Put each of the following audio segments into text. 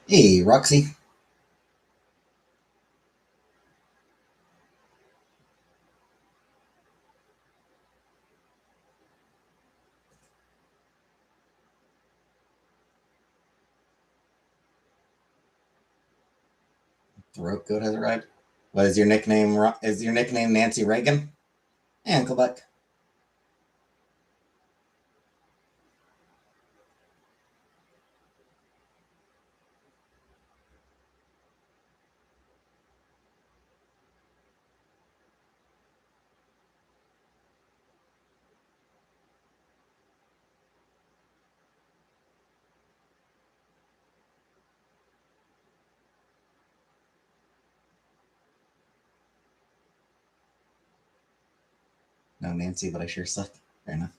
Hey, Roxy. Throat goat has arrived. What is your nickname? Is your nickname Nancy Reagan? And Quebec. No, Nancy, but I sure suck. Fair enough.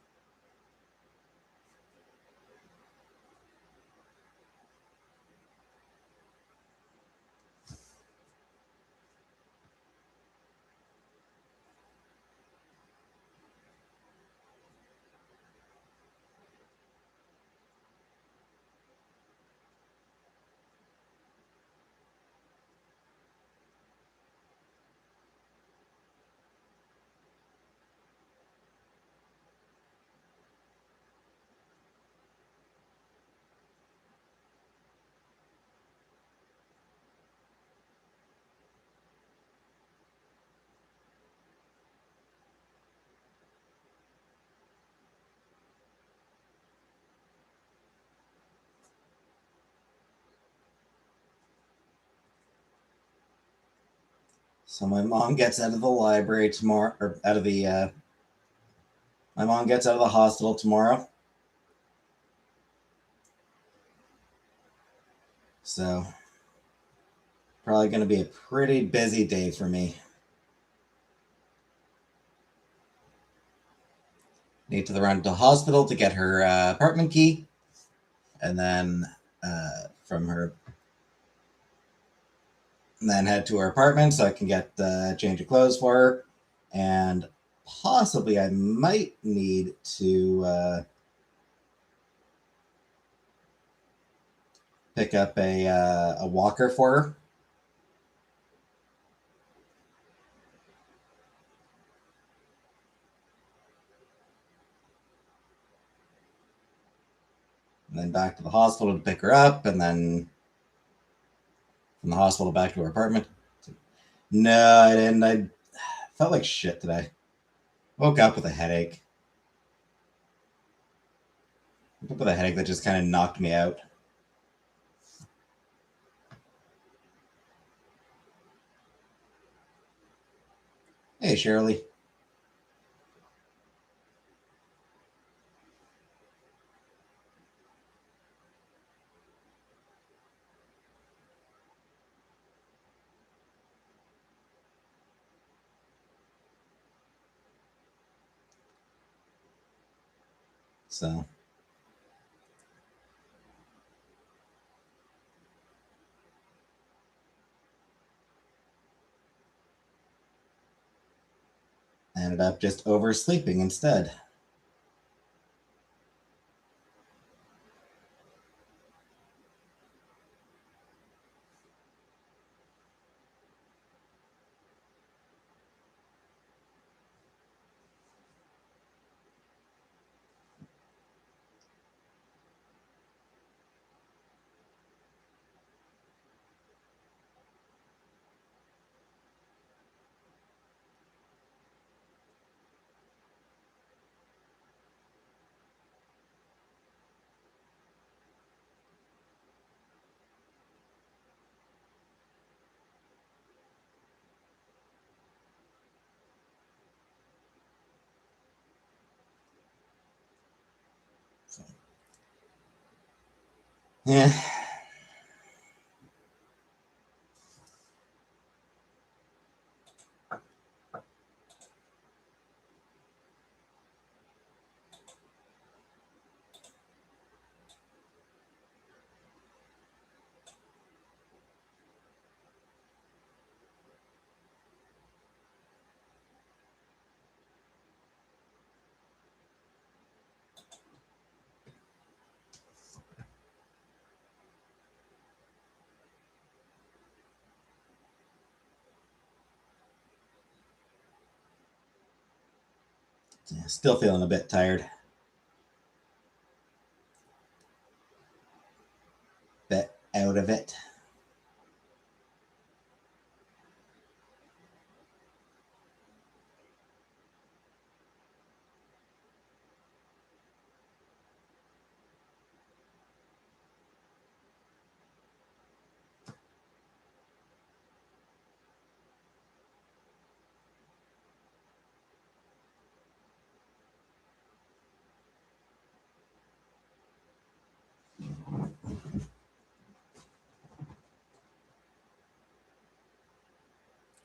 So my mom gets out of the library tomorrow, or out of the. My mom gets out of the hospital tomorrow. So probably going to be a pretty busy day for me. Need to run to the hospital to get her apartment key, and then from her, and then head to her apartment so I can get a change of clothes for her, and possibly I might need to pick up a walker for her. And then back to the hospital to pick her up, and then from the hospital back to her apartment. No, I didn't. I felt like shit today. Woke up with a headache. Woke up with a headache that just kind of knocked me out. Hey, Shirley. So, I ended up just oversleeping instead. So, yeah. Yeah, still feeling a bit tired. Bit out of it.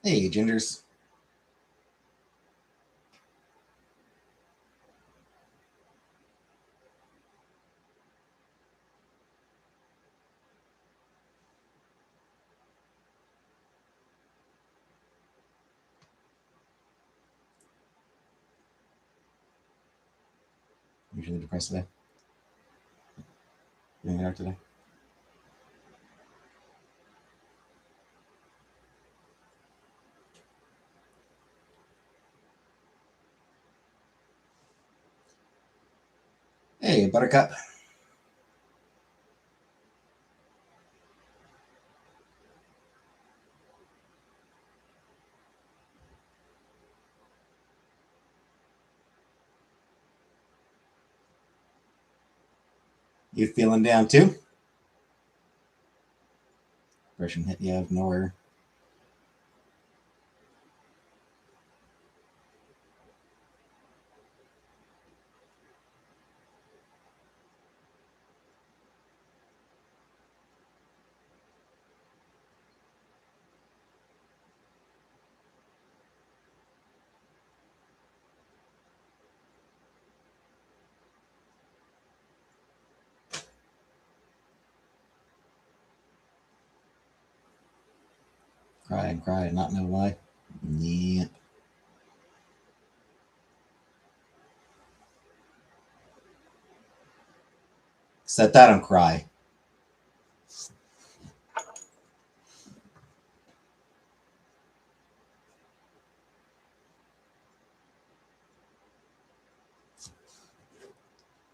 Hey, Gingers. Usually depressed today. Feeling dark today. Hey, Buttercup. You feeling down too? Depression hit you out of nowhere. Cry and cry and not know why. Yep. Set that on cry.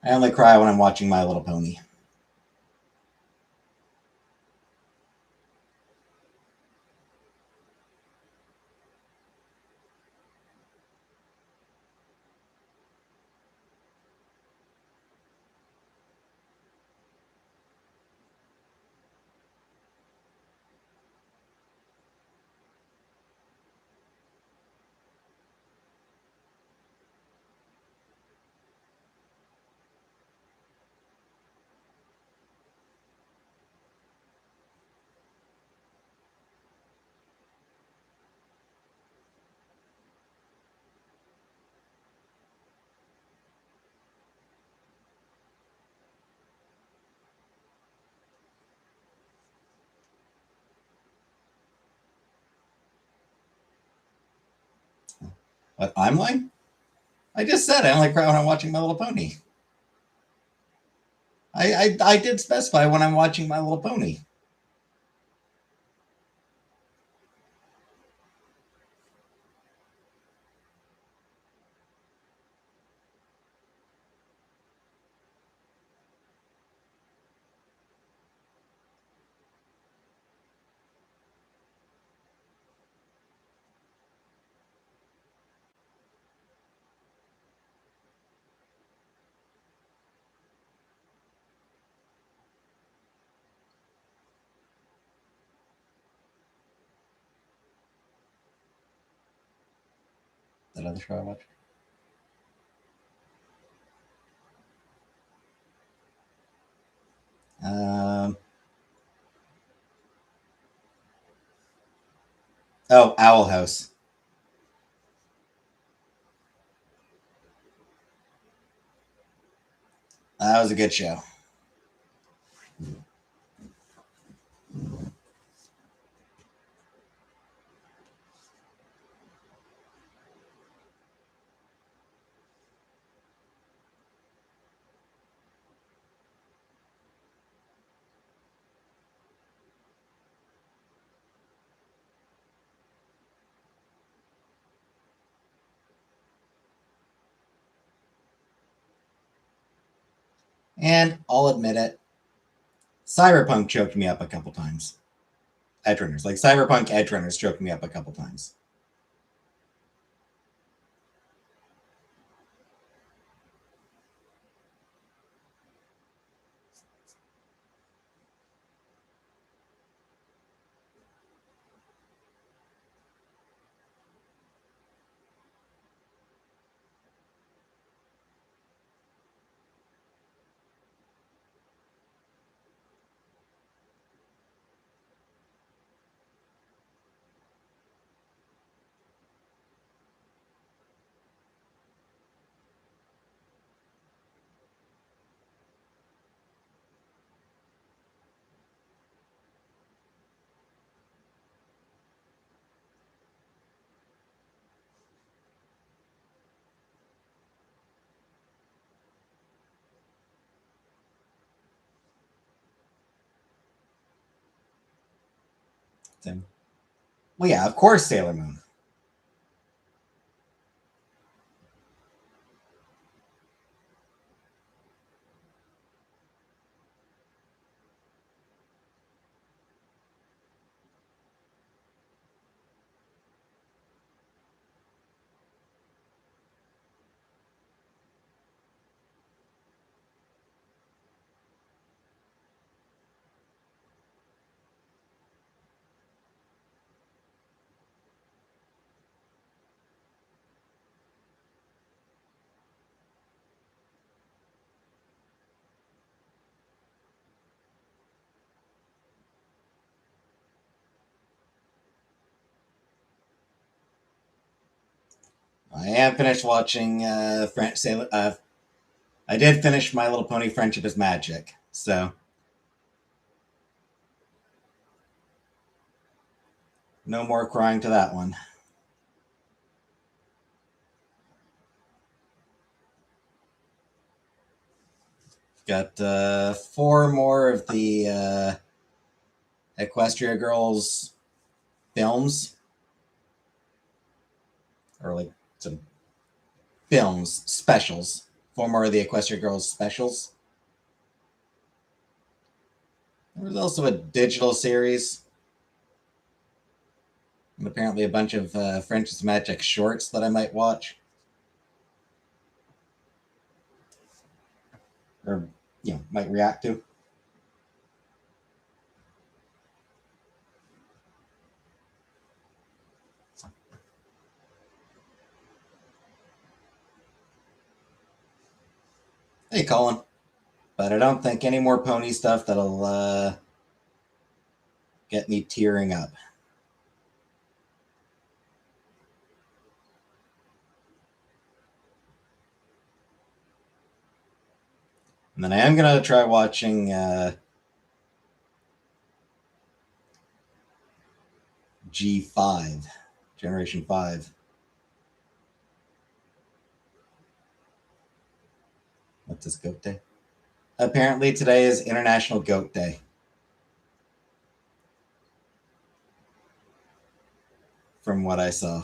I only cry when I'm watching My Little Pony. But I'm lying? I just said I only cry when I'm watching My Little Pony. I did specify when I'm watching My Little Pony. That other show I watched. Oh, Owl House. That was a good show. And I'll admit it, Cyberpunk choked me up a couple times. Edgerunners, like Cyberpunk Edgerunners choked me up a couple times. Well, yeah, of course, Sailor Moon. I am finished watching Sailor. I did finish My Little Pony: Friendship is Magic, so no more crying to that one. Got 4 more of the Equestria Girls films, or like some films specials. 4 more of the Equestria Girls specials. There was also a digital series, and apparently a bunch of Friendship's Magic shorts that I might watch, or might react to. Hey, Colin. But I don't think any more pony stuff that'll get me tearing up. And then I am gonna try watching G5, Generation 5. What's this, Goat Day? Apparently today is International Goat Day. From what I saw.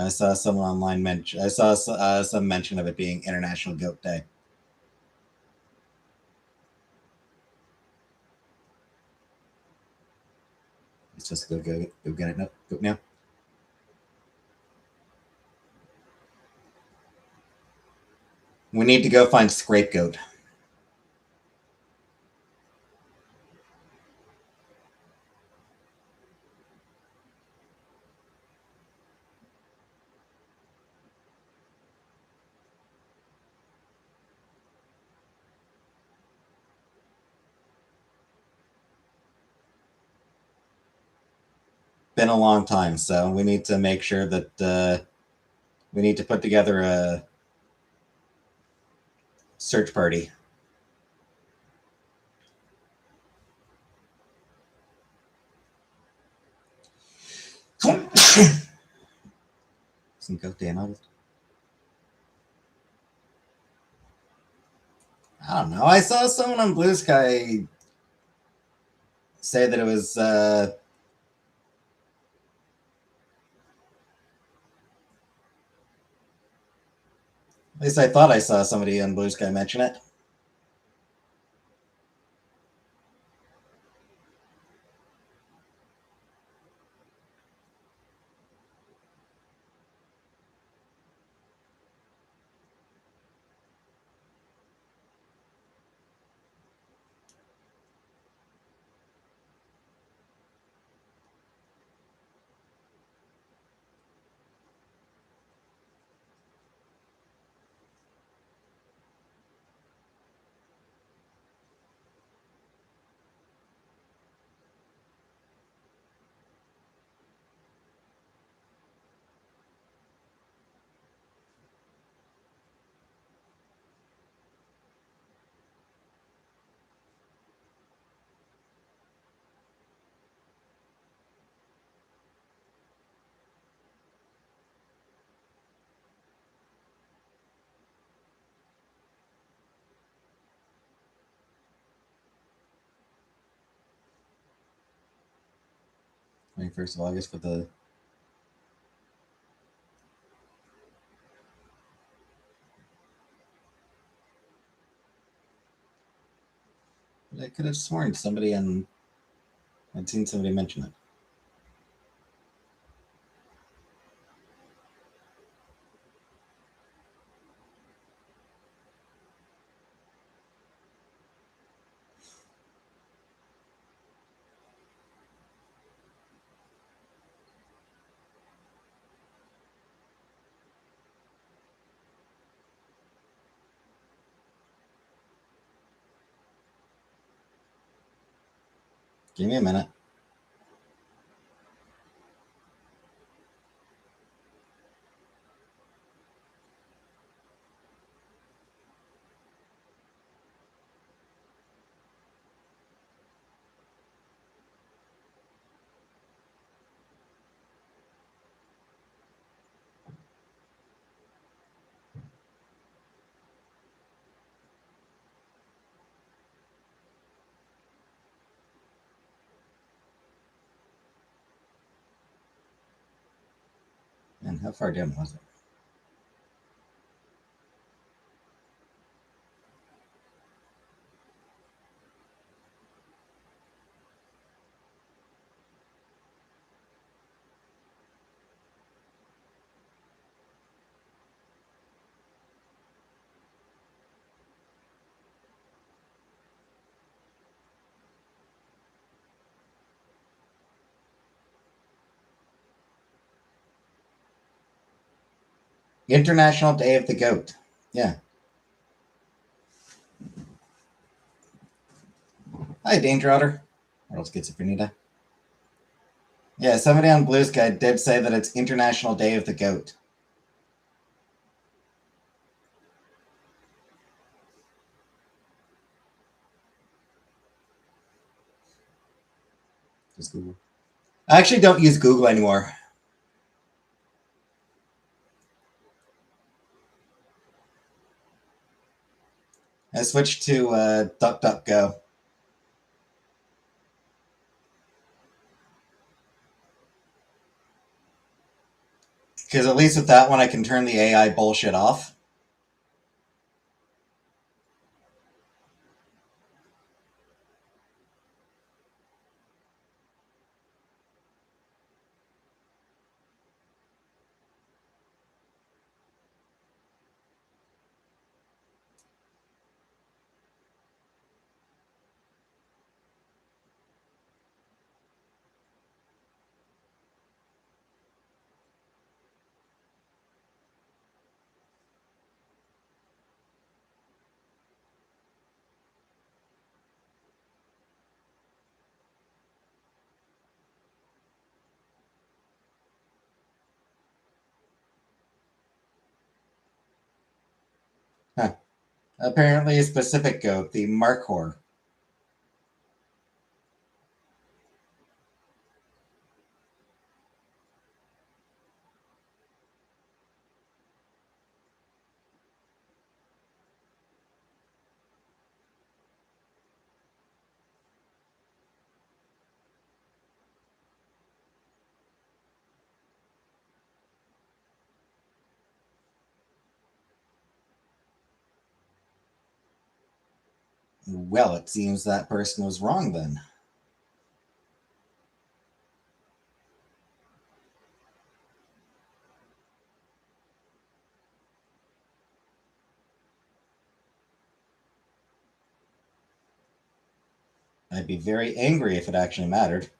I saw someone online mention. I saw some mention of it being International Goat Day. Let's just go get it now. Goat now. We need to go find Scapegoat. Been a long time, so we need to make sure that we need to put together a search party. Some Goat Day in August. I don't know. I saw someone on Blue Sky say that it was at least I thought I saw somebody on Blue Sky mention it. I mean, 1st of August for the. I could have sworn somebody on. I'd seen somebody mention it. Give me a minute. And how far down was it? International Day of the Goat. Yeah. Hi, Danger Otter. Or else Schizophrenia. Yeah, somebody on Blue Sky did say that it's International Day of the Goat. Just Google. I actually don't use Google anymore. I switched to DuckDuckGo. Because at least with that one, I can turn the AI bullshit off. Huh. Apparently, a specific goat, the Markhor. Well, it seems that person was wrong then. I'd be very angry if it actually mattered.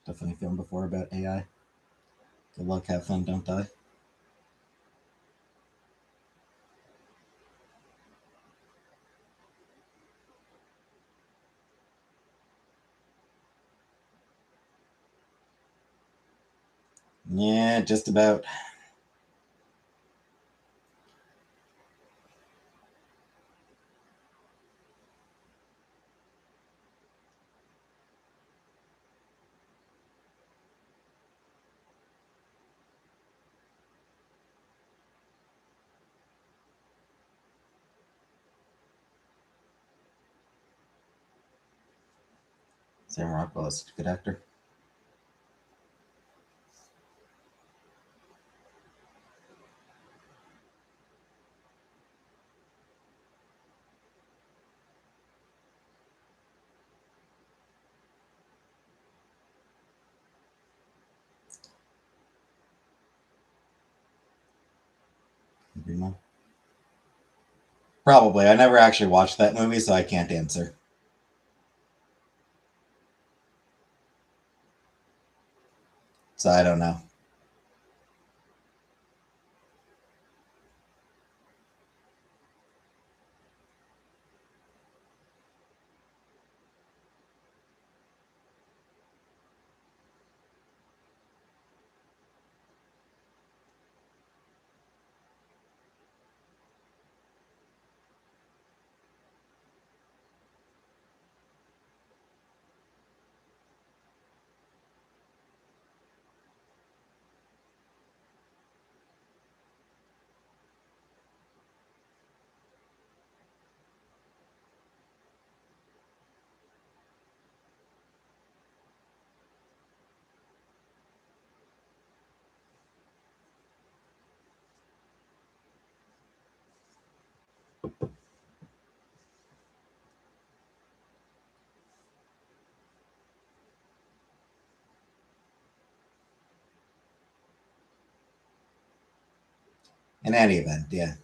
Definitely film before about AI. Good luck, have fun, don't die. Yeah, just about. Sam Rockwell is a good actor. Probably. I never actually watched that movie, so I can't answer. So I don't know. In any event, yeah.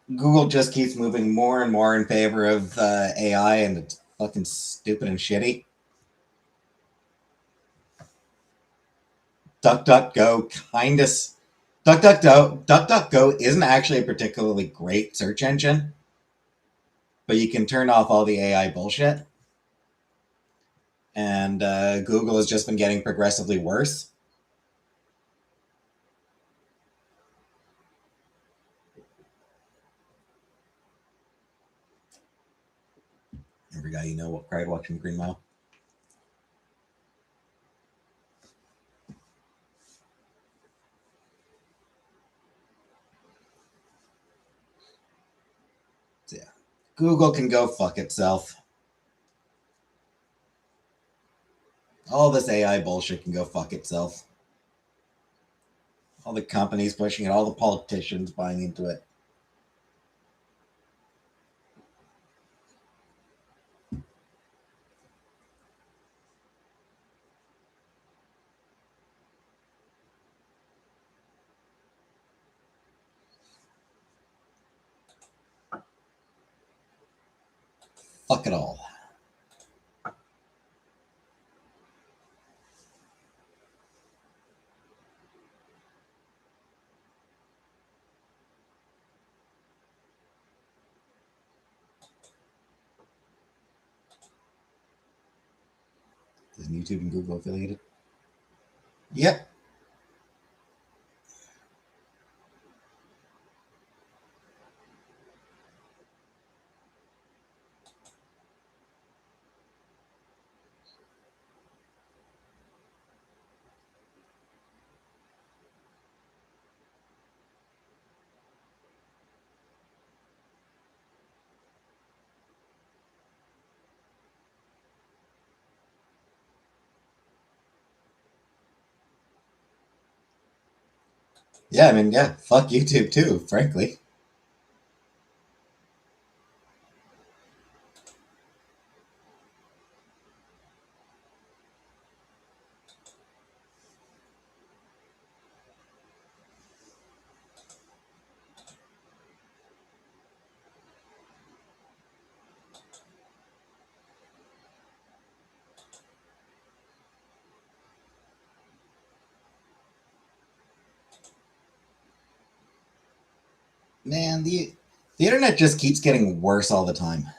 Google just keeps moving more and more in favor of AI, and it's fucking stupid and shitty. DuckDuckGo kind of. DuckDuckGo isn't actually a particularly great search engine, but you can turn off all the AI bullshit. And Google has just been getting progressively worse. Every guy you know what cried watching Green Mile. So yeah, Google can go fuck itself. All this AI bullshit can go fuck itself. All the companies pushing it, all the politicians buying into it. Fuck it all. YouTube and Google affiliated? Yep. Yeah, I mean, yeah, fuck YouTube too, frankly. Man, the internet just keeps getting worse all the time.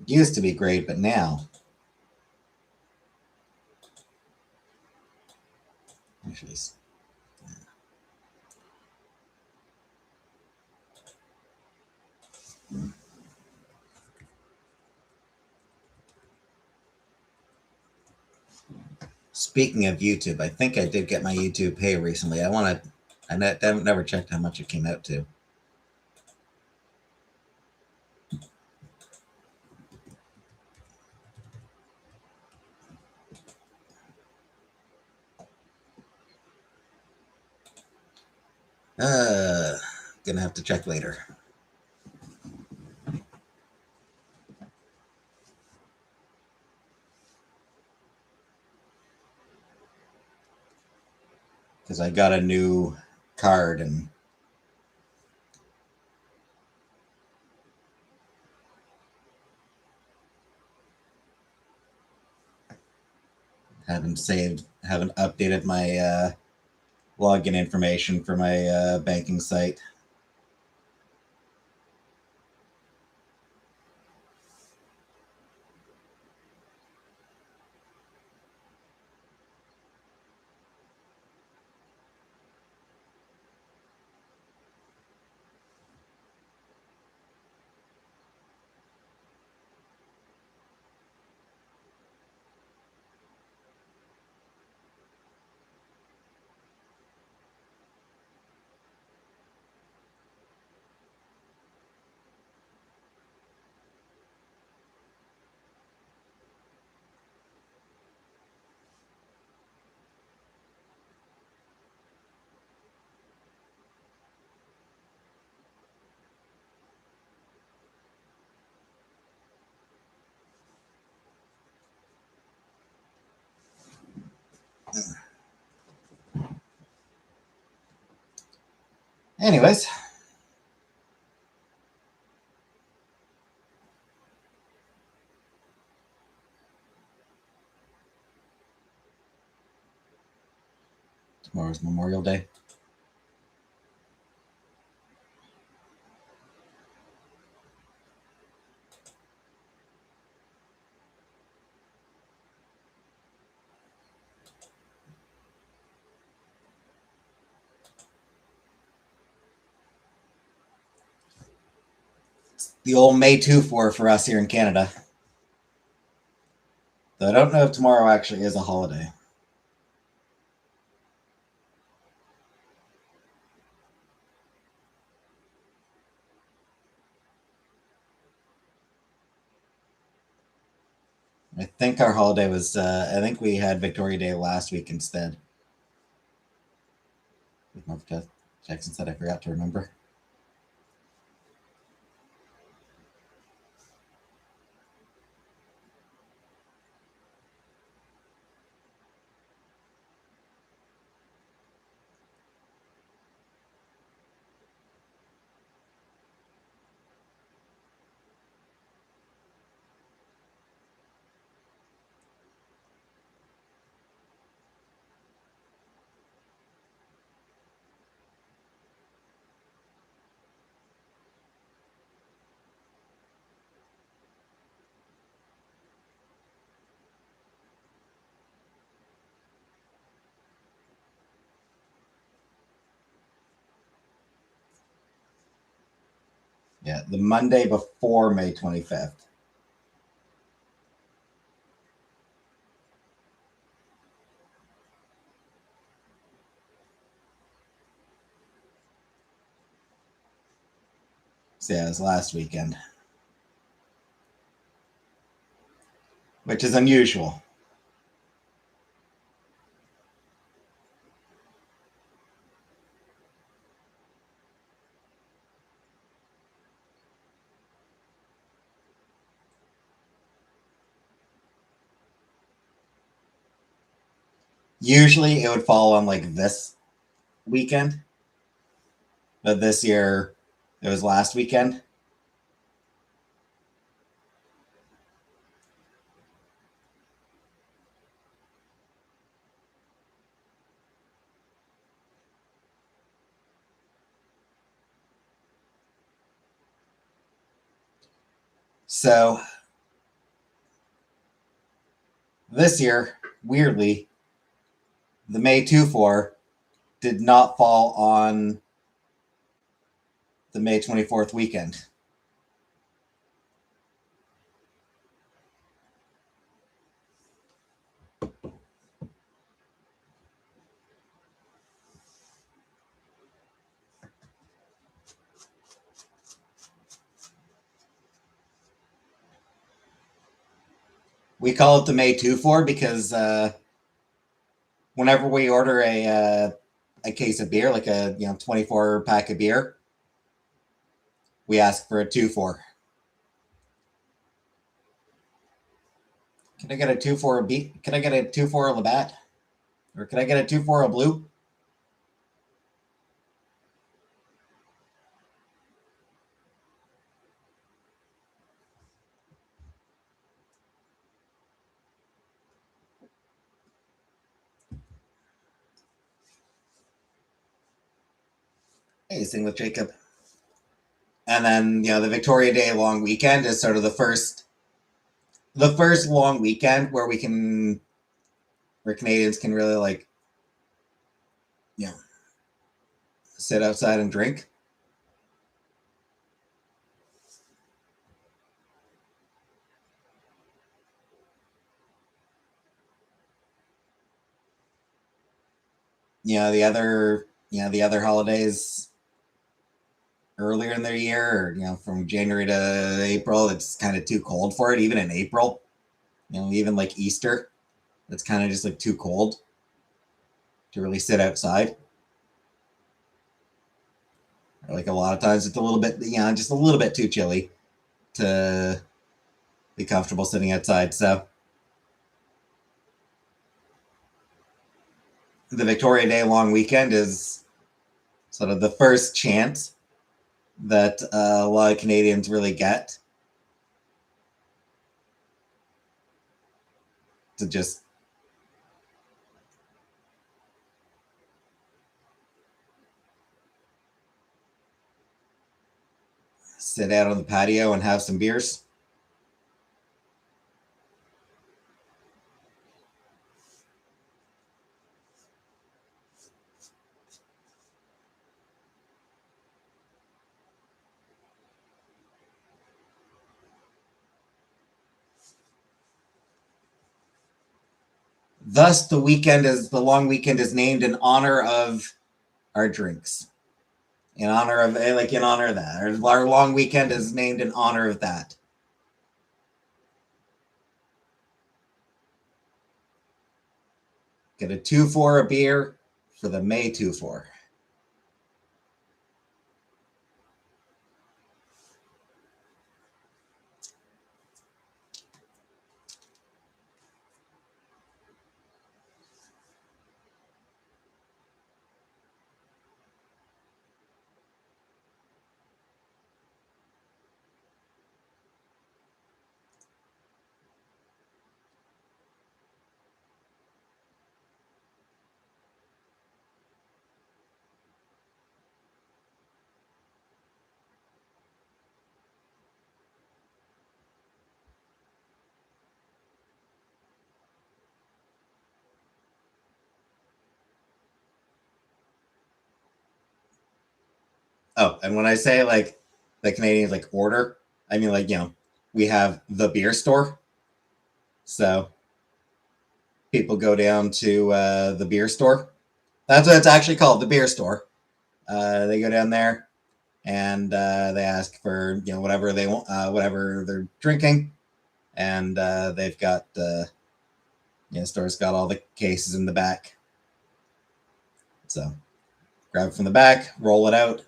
It used to be great, but now, actually, speaking of YouTube, I think I did get my YouTube pay recently. I've never checked how much it came out to. Gonna have to check later. Because I got a new card and haven't updated my login information for my banking site. Anyways, tomorrow's Memorial Day. The old May 2 for us here in Canada. Though I don't know if tomorrow actually is a holiday. I think our holiday was, I think we had Victoria Day last week instead. Mark Jackson said I forgot to remember. Yeah, the Monday before May 25th. So yeah, it was last weekend, which is unusual. Usually it would fall on like this weekend, but this year it was last weekend. So this year, weirdly, the May 2-4 did not fall on the May 24th weekend. We call it the May 2-4 because whenever we order a case of beer, like a 24 pack of beer, we ask for a 2-4. Can I get a 2-4 a B? Can I get a 2-4 a Labatt? Or can I get a 2-4 a Blue? Hey, sing with Jacob. And then the Victoria Day long weekend is sort of the first long weekend where Canadians can really you know sit outside and drink. The other holidays earlier in the year, or from January to April, it's kind of too cold for it. Even in April, even like Easter, it's kind of just like too cold to really sit outside. Like a lot of times, it's a little bit, just a little bit too chilly to be comfortable sitting outside. So the Victoria Day long weekend is sort of the first chance that a lot of Canadians really get to just sit out on the patio and have some beers. Thus, the long weekend is named in honor of our drinks, in honor of that. Our long weekend is named in honor of that. Get a 2-4 a beer for the May 2-4. Oh, and when I say the Canadians like order. I mean, like, we have the beer store. So people go down to the beer store. That's what it's actually called, the beer store. They go down there and they ask for whatever they want, whatever they're drinking, and they've got store's got all the cases in the back. So grab it from the back, roll it out.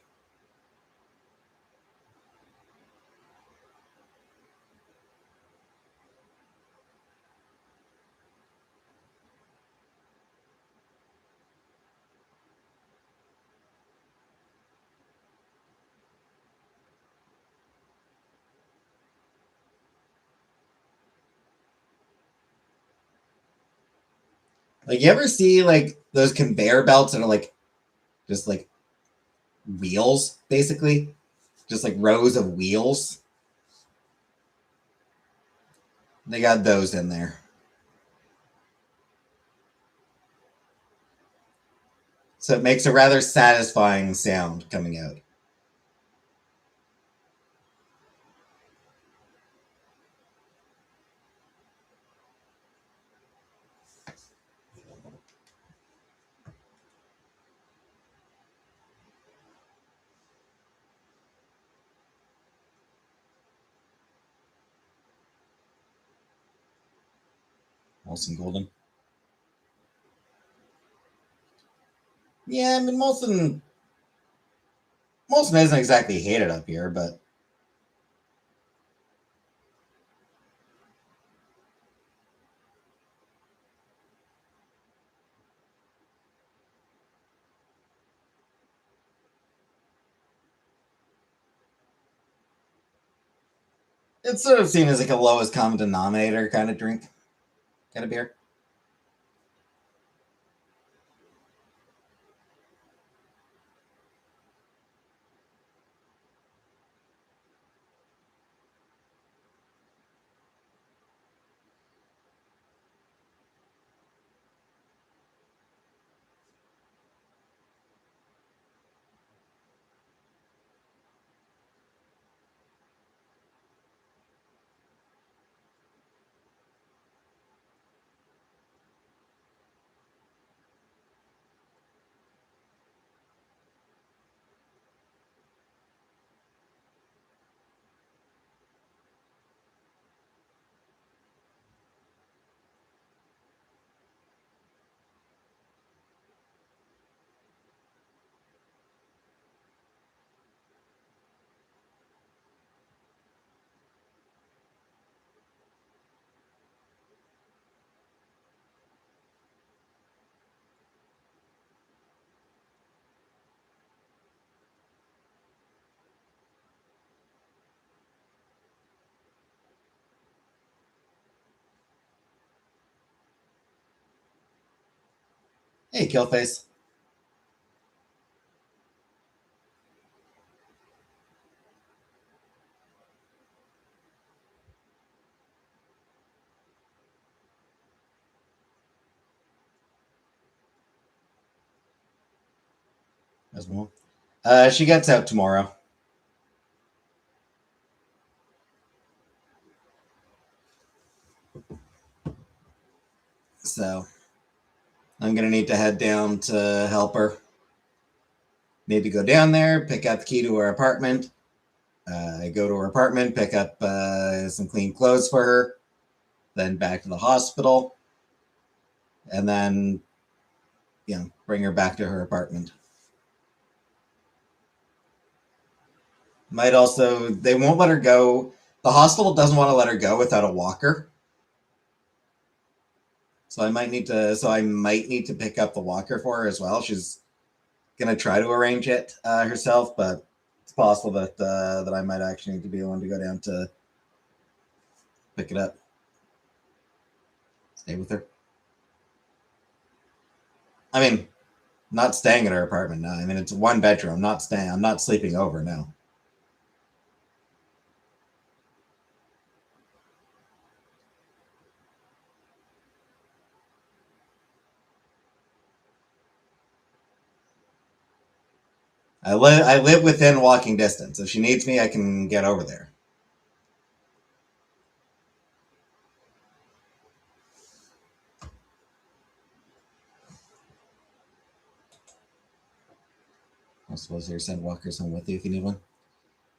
Like, you ever see like those conveyor belts that are like just like wheels, basically, just like rows of wheels? They got those in there. So it makes a rather satisfying sound coming out. Molson Golden. Yeah, I mean, Molson isn't exactly hated up here, but it's sort of seen as like a lowest common denominator kind of drink, kind of beer. Hey, Killface. As well. She gets out tomorrow. So I'm going to need to head down to help her. Maybe go down there, pick up the key to her apartment. Go to her apartment, pick up some clean clothes for her. Then back to the hospital. And then, bring her back to her apartment. Might also, they won't let her go. The hospital doesn't want to let her go without a walker. So I might need to pick up the walker for her as well. She's gonna try to arrange it herself, but it's possible that I might actually need to be the one to go down to pick it up. Stay with her. I mean, not staying at her apartment now. I mean, it's one bedroom. I'm not staying. I'm not sleeping over now. I live within walking distance. If she needs me, I can get over there. I suppose you send walkers home with you if you need one.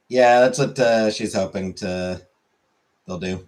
Yeah, that's what she's hoping to they'll do.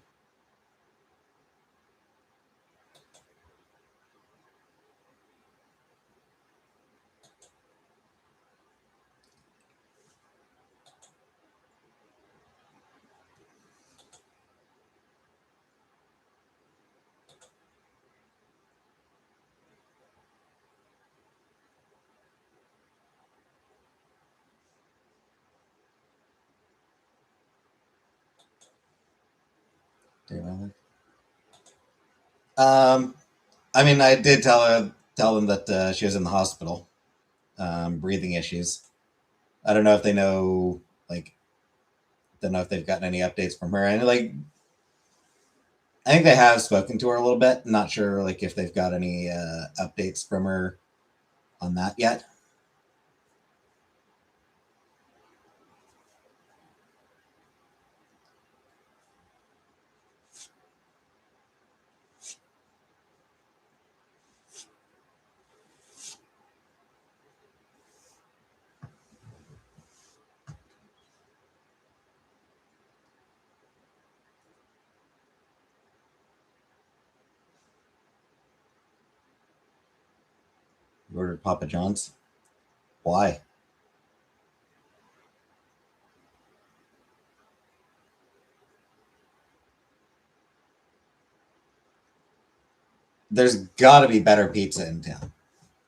Um, I mean, I did tell them that she was in the hospital, breathing issues. I don't know if they know, like, don't know if they've gotten any updates from her. And like, I think they have spoken to her a little bit. Not sure, like, if they've got any updates from her on that yet. You ordered Papa John's. Why? There's got to be better pizza in town.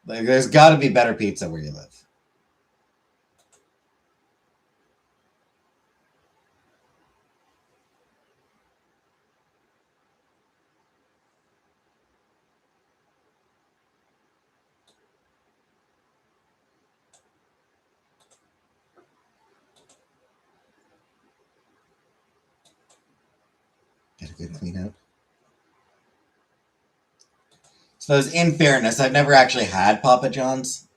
Like, there's got to be better pizza where you live. Get a good clean out. So, in fairness, I've never actually had Papa John's.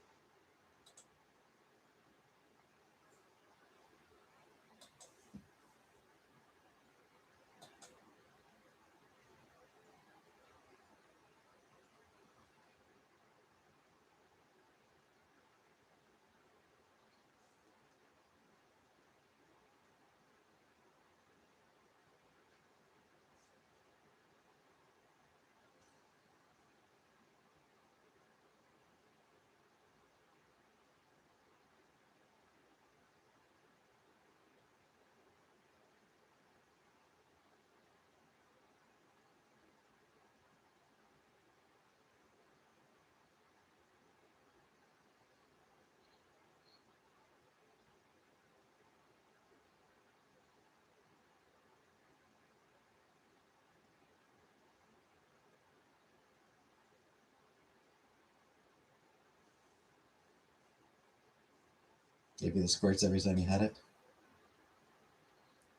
Gave you the squirts every time you had it.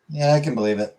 Yeah, I can believe it.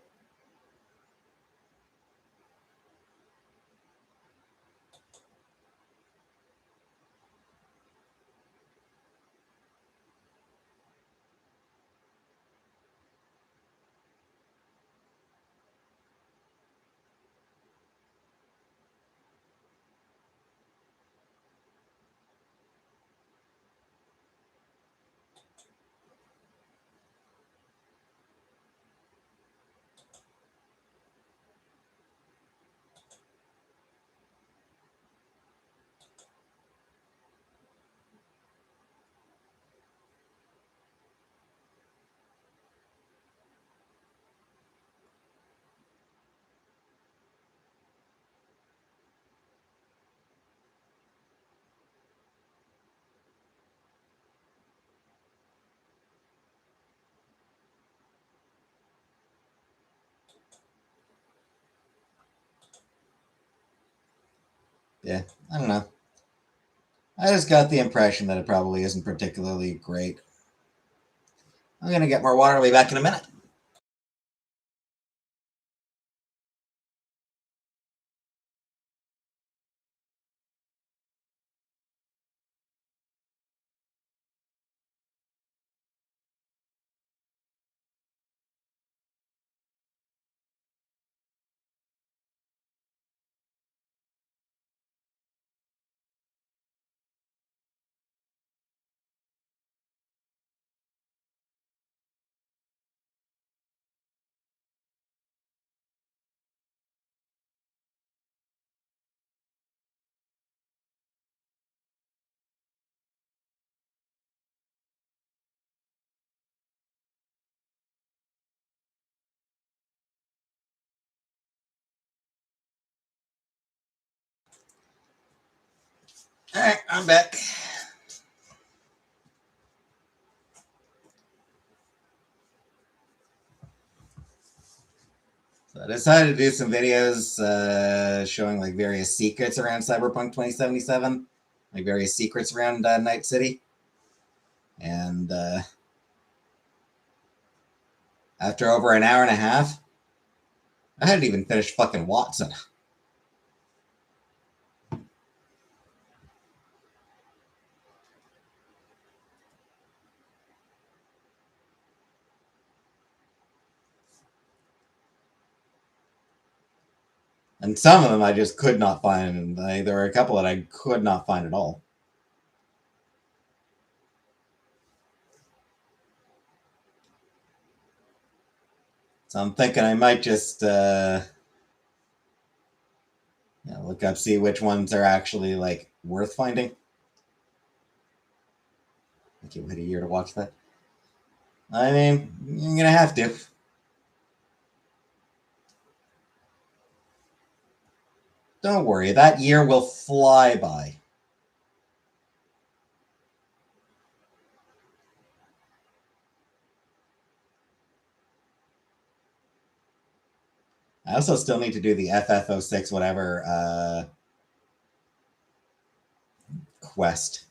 Yeah, I don't know. I just got the impression that it probably isn't particularly great. I'm gonna get more water. I'll be back in a minute. All right, I'm back. So I decided to do some videos showing like various secrets around Cyberpunk 2077, like various secrets around Night City. And after over an hour and a half, I hadn't even finished fucking Watson. And some of them I just could not find. There were a couple that I could not find at all. So I'm thinking I might just look up, see which ones are actually like worth finding. I can't wait a year to watch that. I mean, you're gonna have to. Don't worry, that year will fly by. I also still need to do the FF06 whatever quest.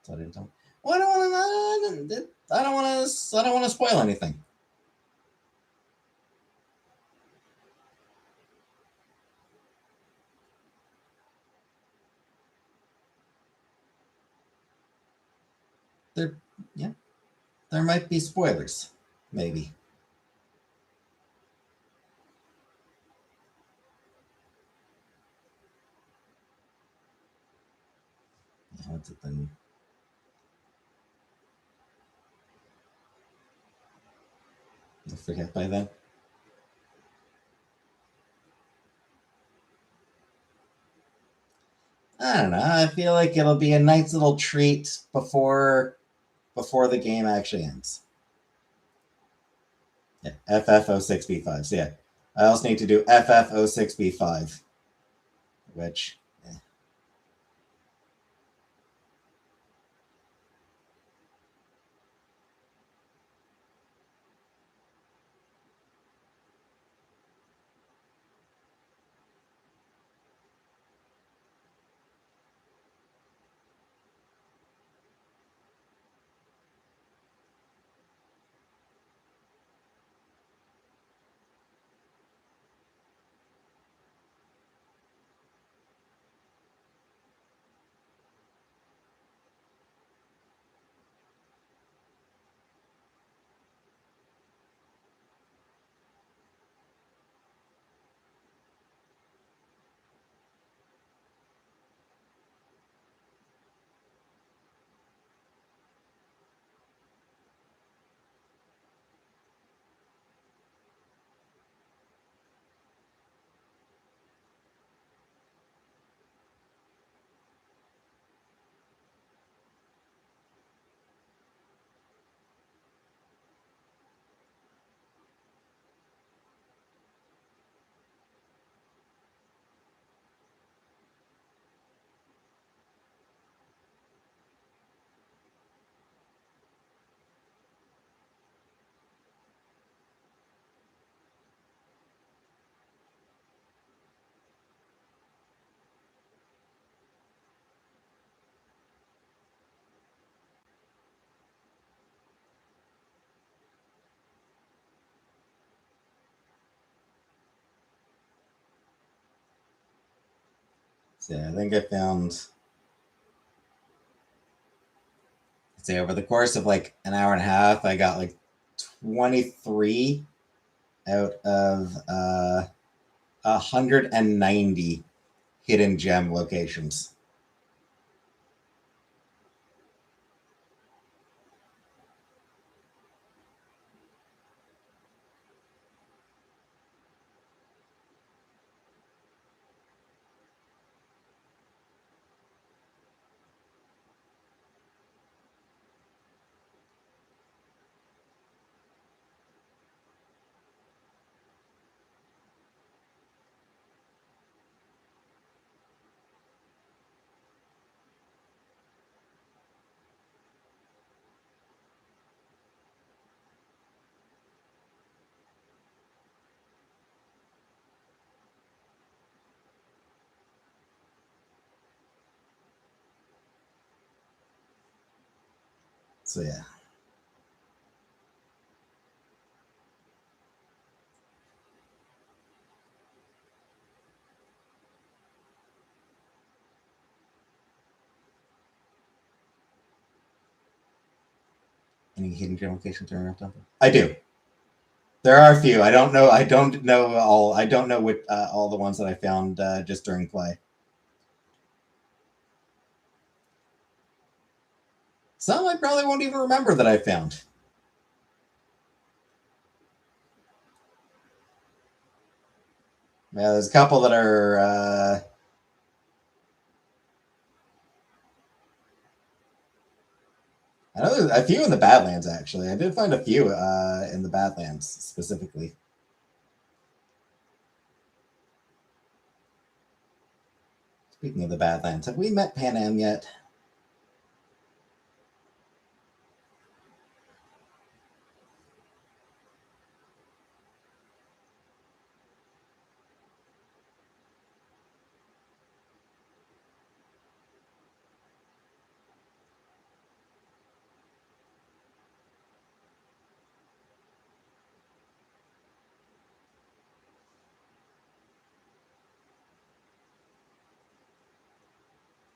So I didn't tell. Well, I don't want to. I don't want to. I don't want to spoil anything. There, yeah, there might be spoilers, maybe. What's it then? I forget by then. I don't know. I feel like it'll be a nice little treat before the game actually ends. Yeah, FF06B5. So yeah, I also need to do FF06B5, which so yeah, I think I found. Say over the course of like an hour and a half, I got like 23 out of 190 hidden gem locations. So yeah. Any hidden gem locations during our temple? I do. There are a few. I don't know. I don't know all. I don't know what all the ones that I found just during play. Some I probably won't even remember that I found. Yeah, there's a couple that are. I know there's a few in the Badlands actually. I did find a few in the Badlands specifically. Speaking of the Badlands, have we met Panam yet?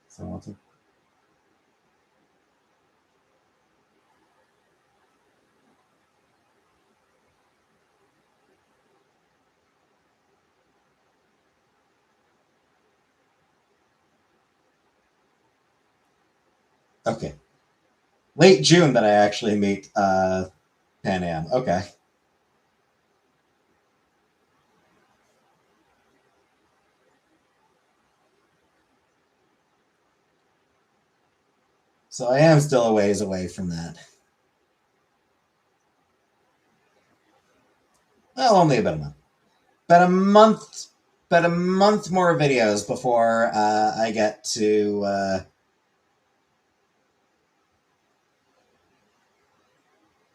So what's it? Okay. Late June that I actually meet Panam. Okay. So I am still a ways away from that. Well, only about a month. About a month. About a month more videos before I get to the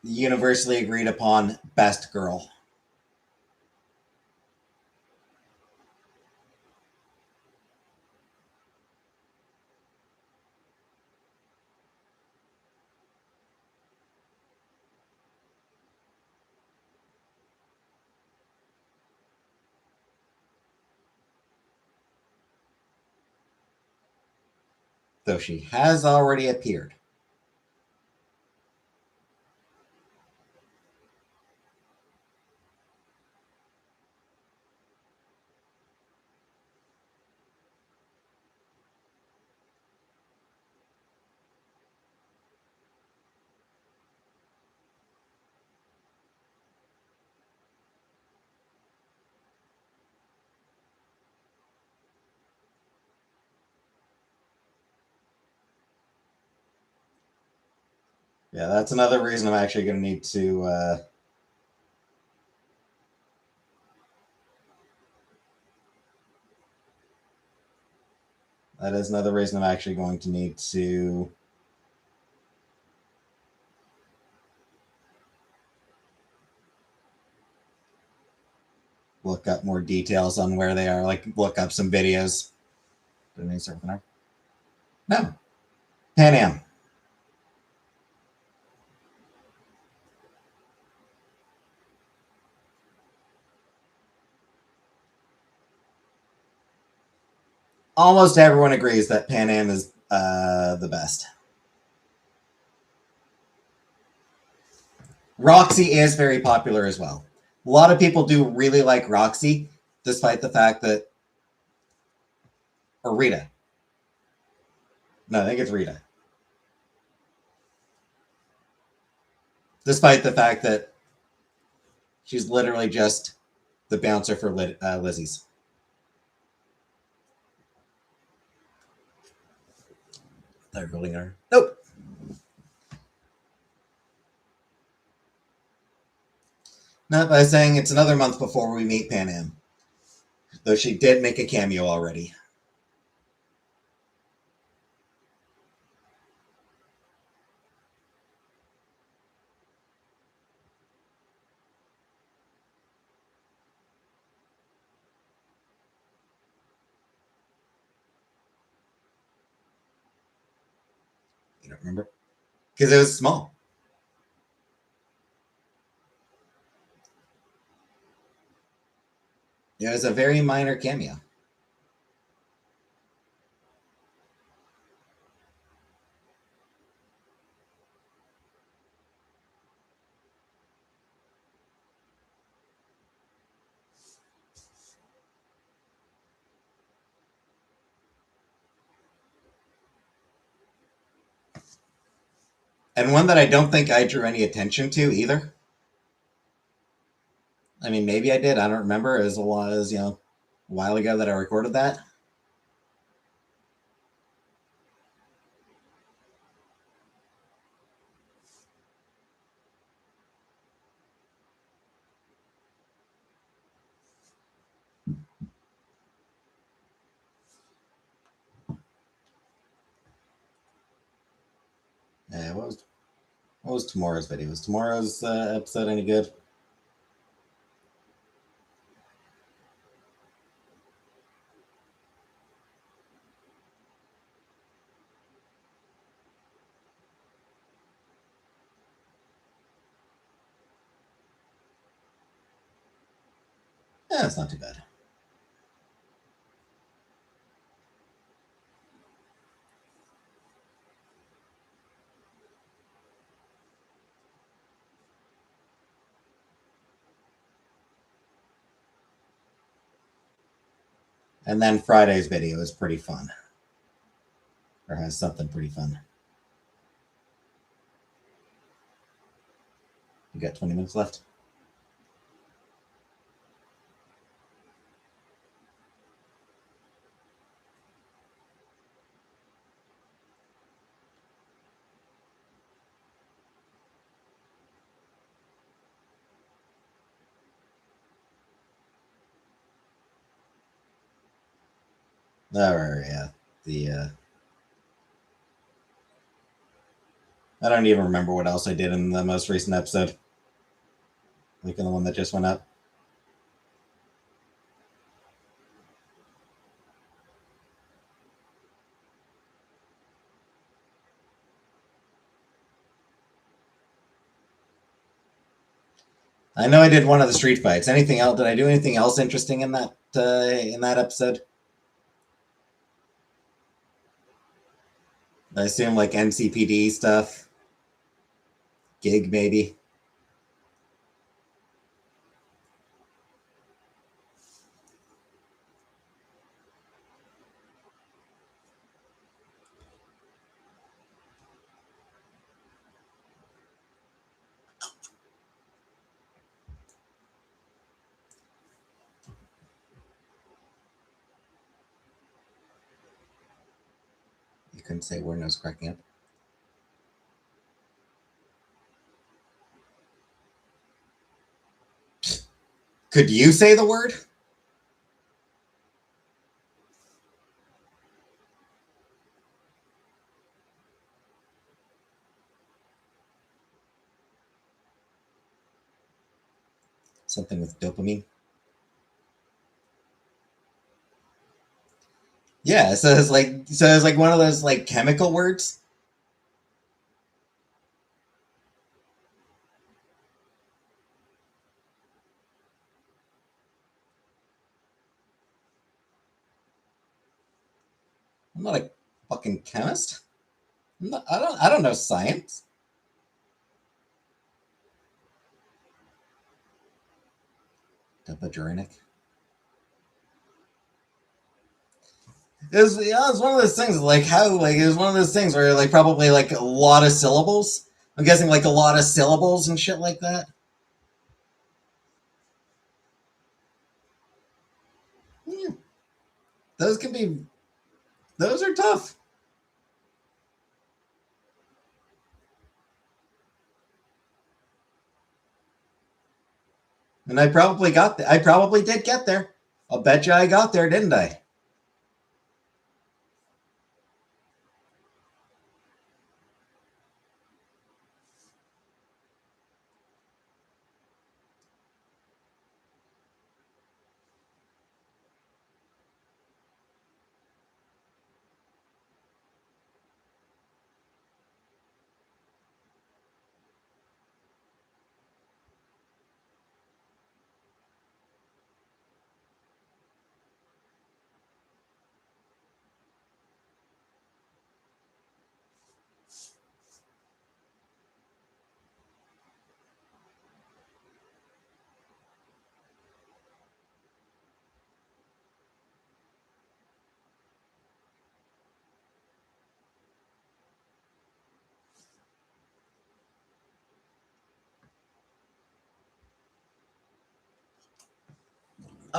universally agreed upon best girl. Though she has already appeared. Yeah, that's another reason I'm actually going to need to. That is another reason I'm actually going to need to look up more details on where they are. Like look up some videos. Did they start with No. Panam. Almost everyone agrees that Panam is the best. Roxy is very popular as well. A lot of people do really like Roxy, despite the fact that, or Rita. No, I think it's Rita. Despite the fact that she's literally just the bouncer for Lizzie's. They're ruling her. Nope. Not by saying it's another month before we meet Panam. Though she did make a cameo already. You don't remember? because it was small. It was a very minor cameo. And one that I don't think I drew any attention to either. I mean, maybe I did. I don't remember. It was a lot, as a while ago that I recorded that. What was tomorrow's video? Was tomorrow's episode any good? Yeah, it's not too bad. And then Friday's video is pretty fun, or has something pretty fun. You got 20 minutes left. All right, yeah. I don't even remember what else I did in the most recent episode. Like in the one that just went up. I know I did one of the street fights. Anything else? Did I do anything else interesting in that episode? I assume like NCPD stuff, gig maybe. You couldn't say word, nose cracking up. Could you say the word? Something with dopamine. Yeah, so it's like one of those like chemical words. I'm not a fucking chemist. I don't know science. Dopagenic. It's one of those things like how like it was one of those things where like probably like a lot of syllables. I'm guessing like a lot of syllables and shit like that. Yeah, those can be those are tough. And I probably did get there. I'll bet you I got there, didn't I?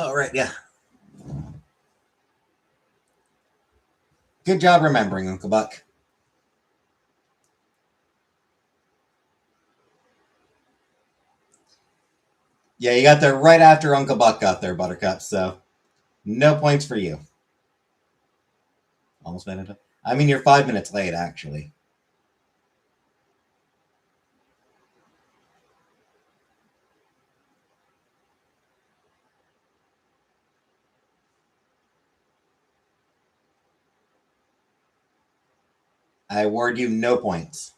Oh, right, yeah. Good job remembering, Uncle Buck. Yeah, you got there right after Uncle Buck got there, Buttercup, so no points for you. Almost made it. I mean, you're 5 minutes late, actually. I award you no points.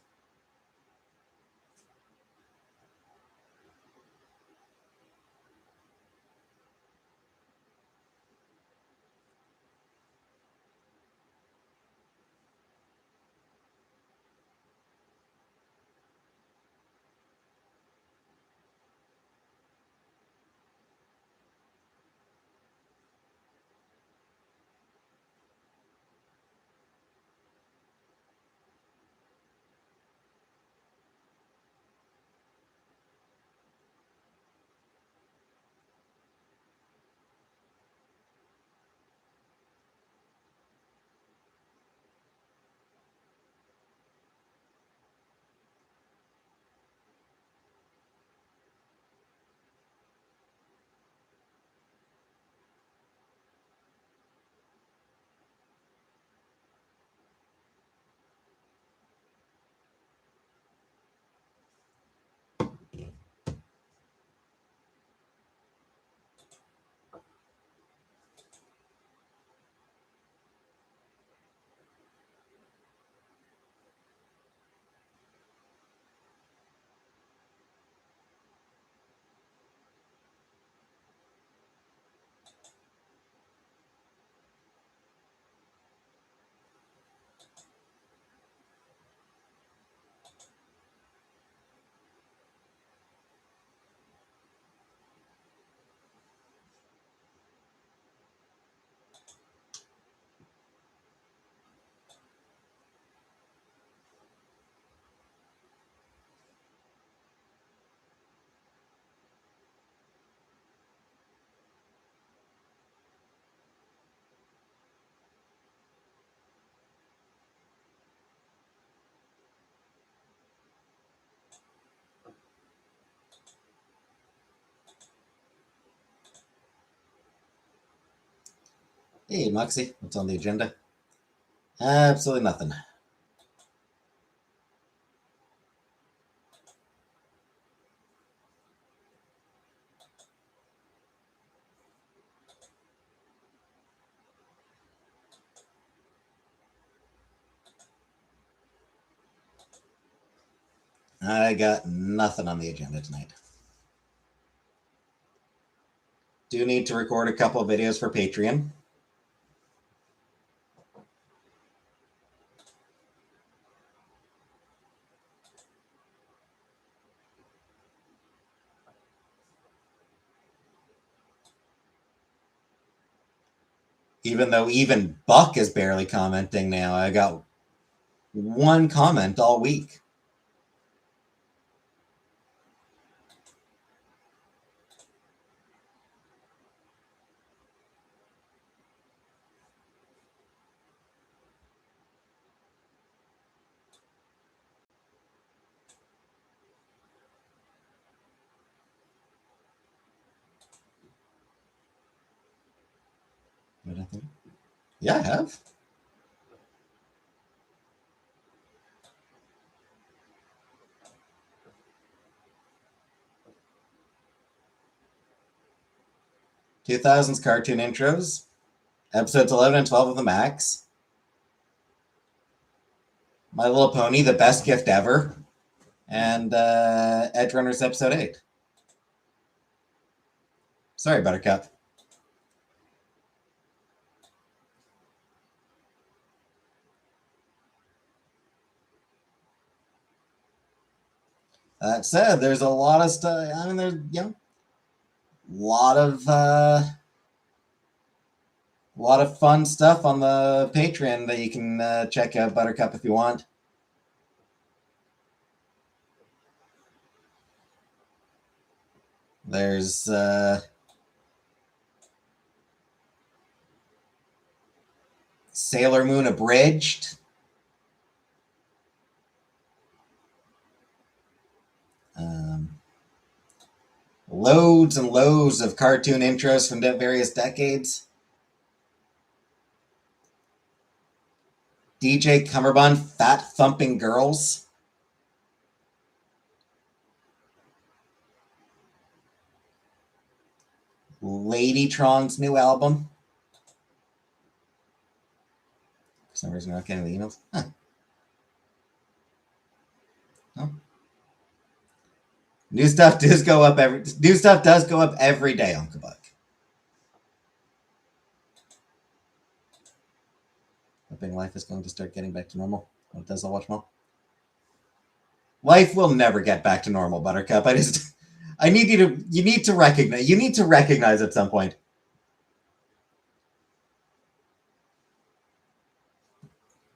Hey, Moxie, what's on the agenda? Absolutely nothing. I got nothing on the agenda tonight. Do need to record a couple of videos for Patreon. Even though even Buck is barely commenting now, I got one comment all week. Yeah, I have. '2000s cartoon intros, episodes 11 and 12 of the Max, My Little Pony, the best gift ever, and Edge Runners episode 8. Sorry, Buttercup. That said, there's a lot of stuff. I mean, there's a lot of fun stuff on the Patreon that you can check out, Buttercup, if you want. There's Sailor Moon Abridged. Loads and loads of cartoon intros from various decades. DJ Cummerbund, Fat Thumping Girls. Ladytron's new album. For some reason, we're not getting the emails. Huh. No. New stuff does go up every day, Uncle Buck. Hoping life is going to start getting back to normal. When it does, I'll watch more. Life will never get back to normal, Buttercup. You need to recognize at some point.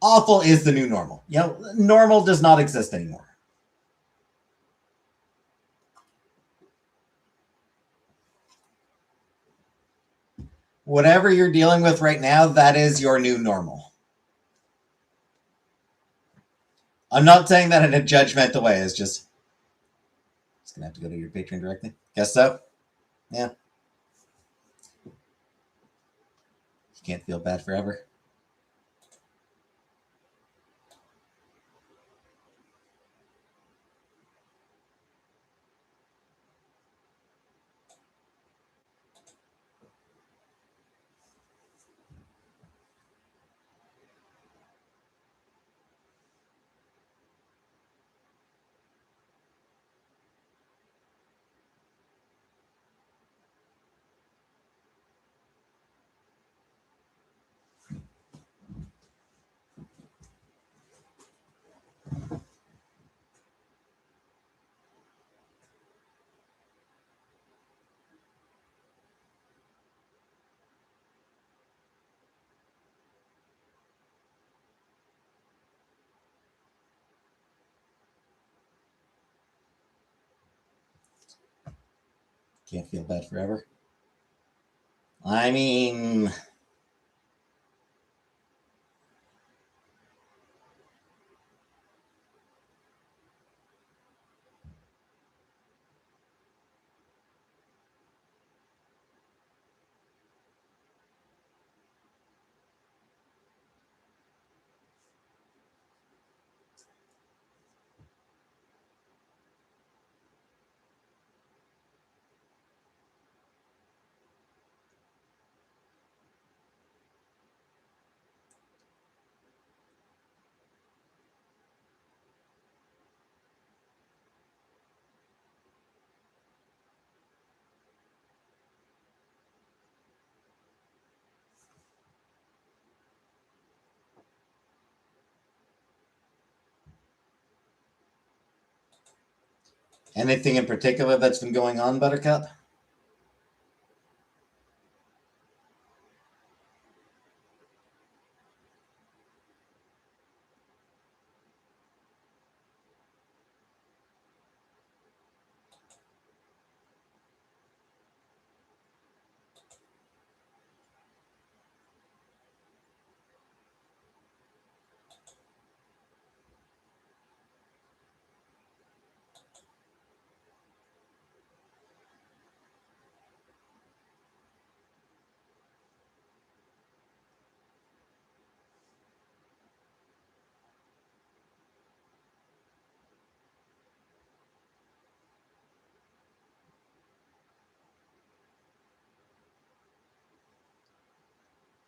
Awful is the new normal. Normal does not exist anymore. Whatever you're dealing with right now, that is your new normal. I'm not saying that in a judgmental way. It's just gonna have to go to your Patreon directly. Guess so. Yeah. You can't feel bad forever. Can't feel bad forever. I mean, anything in particular that's been going on, Buttercup?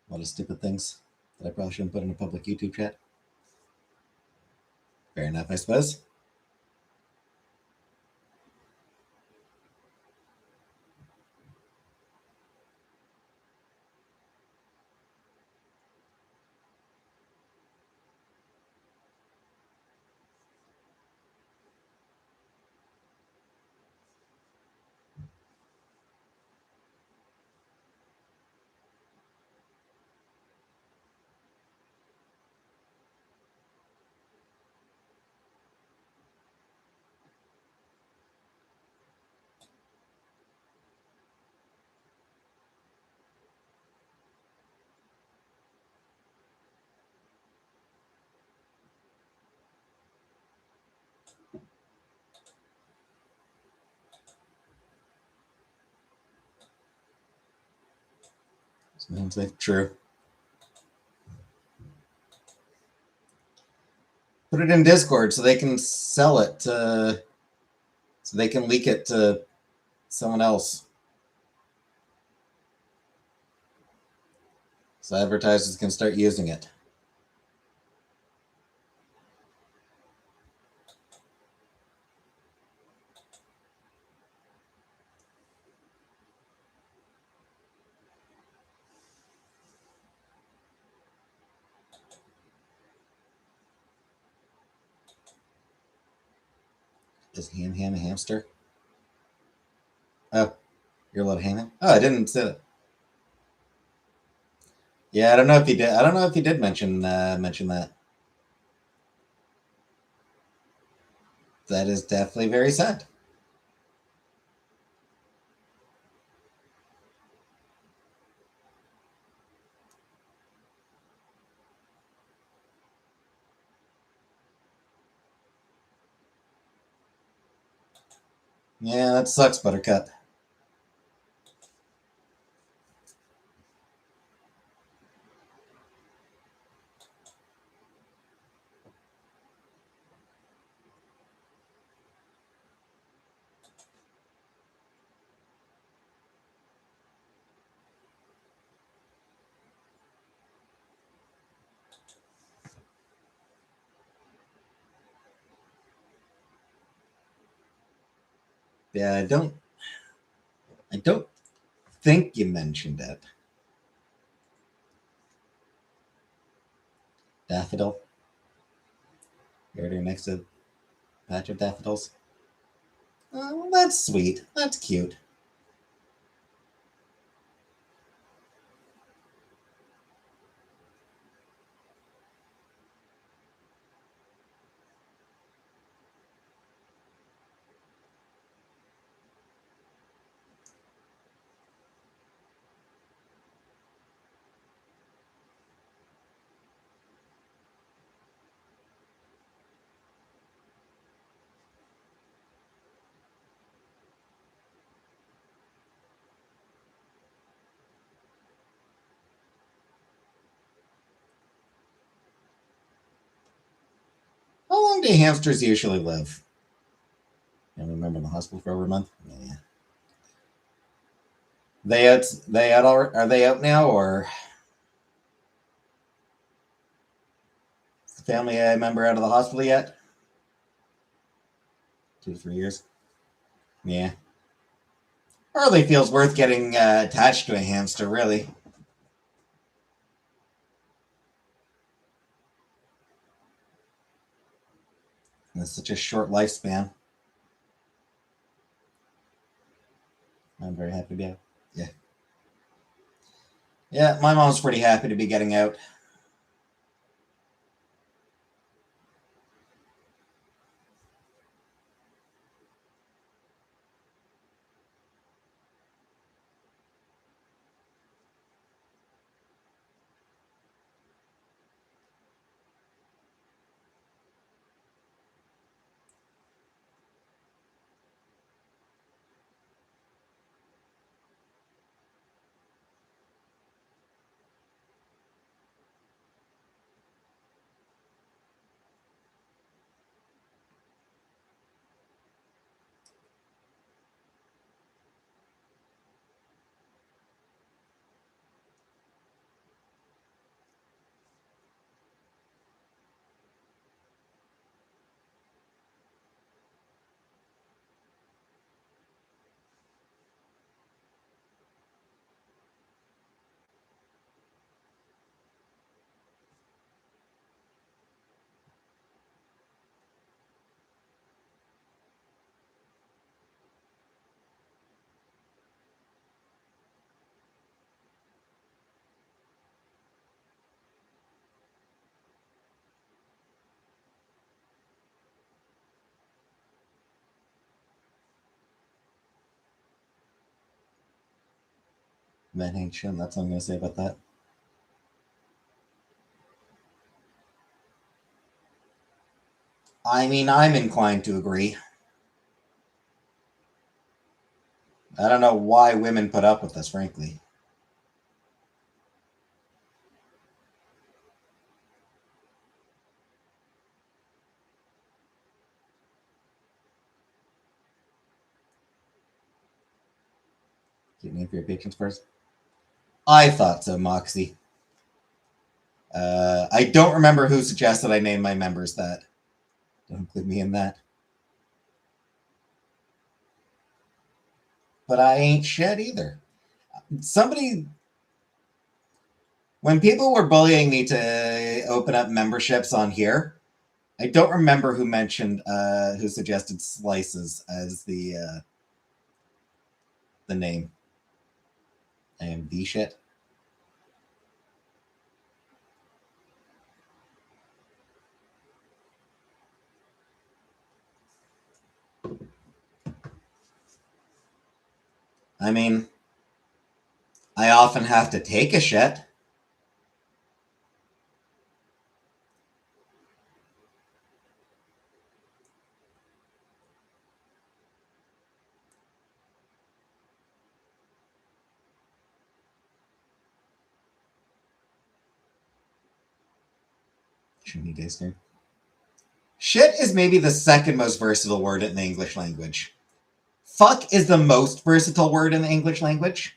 A lot of stupid things that I probably shouldn't put in a public YouTube chat. Fair enough, I suppose. True. Put it in Discord so they can sell it to, so they can leak it to someone else. So advertisers can start using it. Is Ham Ham a hamster? Oh, you're a little Ham? Oh, I didn't say it. Yeah, I don't know if he did. I don't know if he did mention that. That is definitely very sad. Yeah, that sucks, Buttercup. Yeah, I don't think you mentioned it. Daffodil. You're next to a patch of daffodils. Oh, that's sweet. That's cute. How long do hamsters usually live? I remember in the hospital for over a month. Yeah. They out are they out now, or is the family member out of the hospital yet? 2 to 3 years. Yeah. Hardly feels worth getting attached to a hamster, really. It's such a short lifespan. I'm very happy to be out. Yeah. Yeah, my mom's pretty happy to be getting out. That ain't shit. That's all I'm going to say about that. I mean, I'm inclined to agree. I don't know why women put up with this, frankly. Cute name for your patrons first. I thought so, Moxie. I don't remember who suggested I name my members that. Don't include me in that. But I ain't shit either. Somebody, when people were bullying me to open up memberships on here, I don't remember who mentioned, who suggested Slices as the name. I am the shit. I mean, I often have to take a shit. Shit is maybe the second most versatile word in the English language. Fuck is the most versatile word in the English language.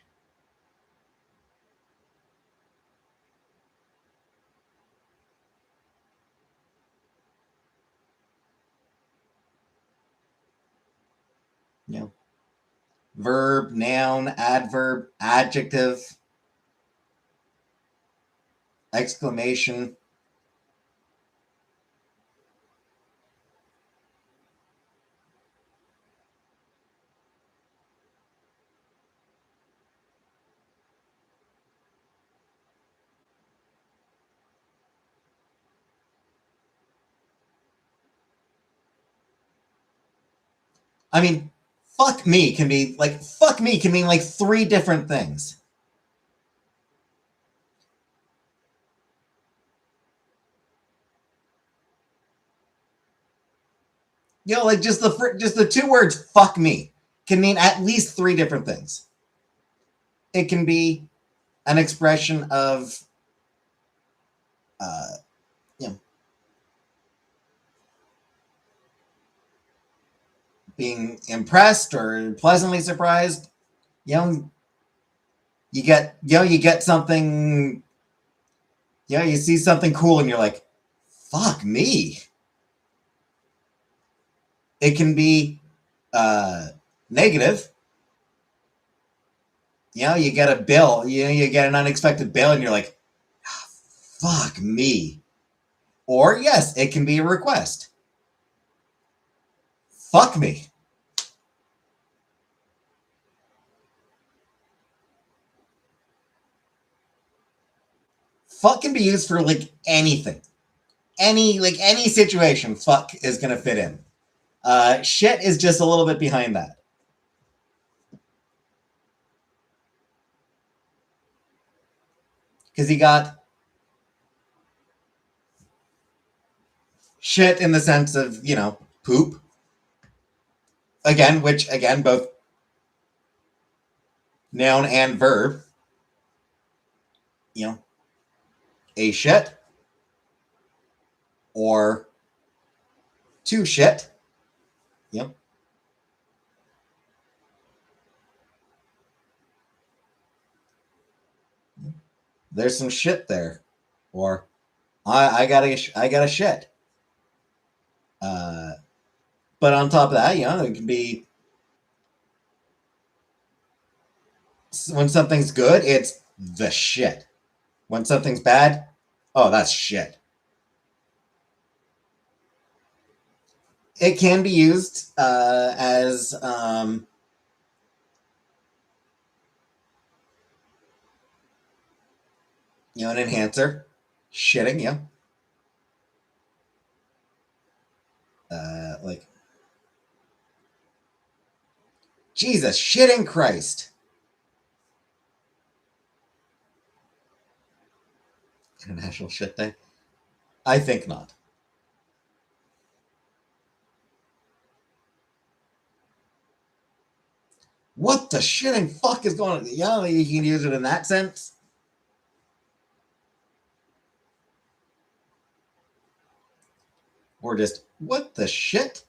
Yeah. Verb, noun, adverb, adjective, exclamation. I mean, fuck me can be like, fuck me can mean like 3 different things. You know, like just the 2 words "fuck me" can mean at least 3 different things. It can be an expression of, you know, being impressed or pleasantly surprised. You know, you get something. You see something cool and you're like, "Fuck me." It can be negative. You get a bill, you get an unexpected bill and you're like, oh, fuck me. Or yes, it can be a request. Fuck me. Fuck can be used for like anything. Any situation, fuck is gonna fit in. Shit is just a little bit behind that. Because you got shit in the sense of, poop. Again, both noun and verb. A shit or to shit. Yep. There's some shit there, or I got a shit. But on top of that, it can be when something's good, it's the shit. When something's bad, oh, that's shit. It can be used as an enhancer. Shitting, yeah. Like, Jesus, shitting Christ. International Shit Day? I think not. What the shitting fuck is going on? Yeah, you can use it in that sense. Or just, what the shit?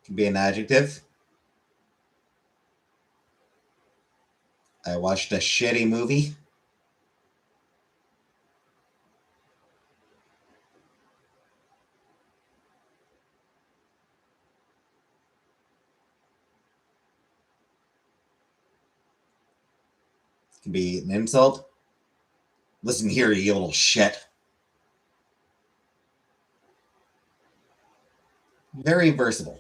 Can be an adjective. I watched a shitty movie. Can be an insult. Listen here, you little shit. Very versatile.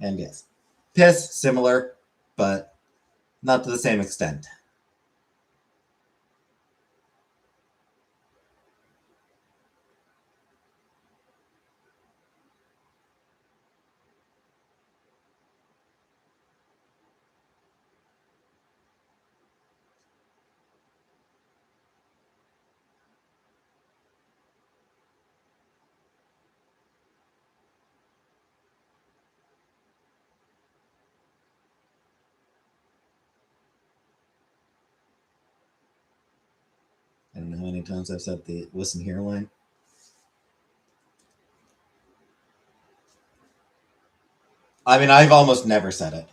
And yes, piss, similar, but not to the same extent. I don't know how many times I've said the listen here line. I mean, I've almost never said it.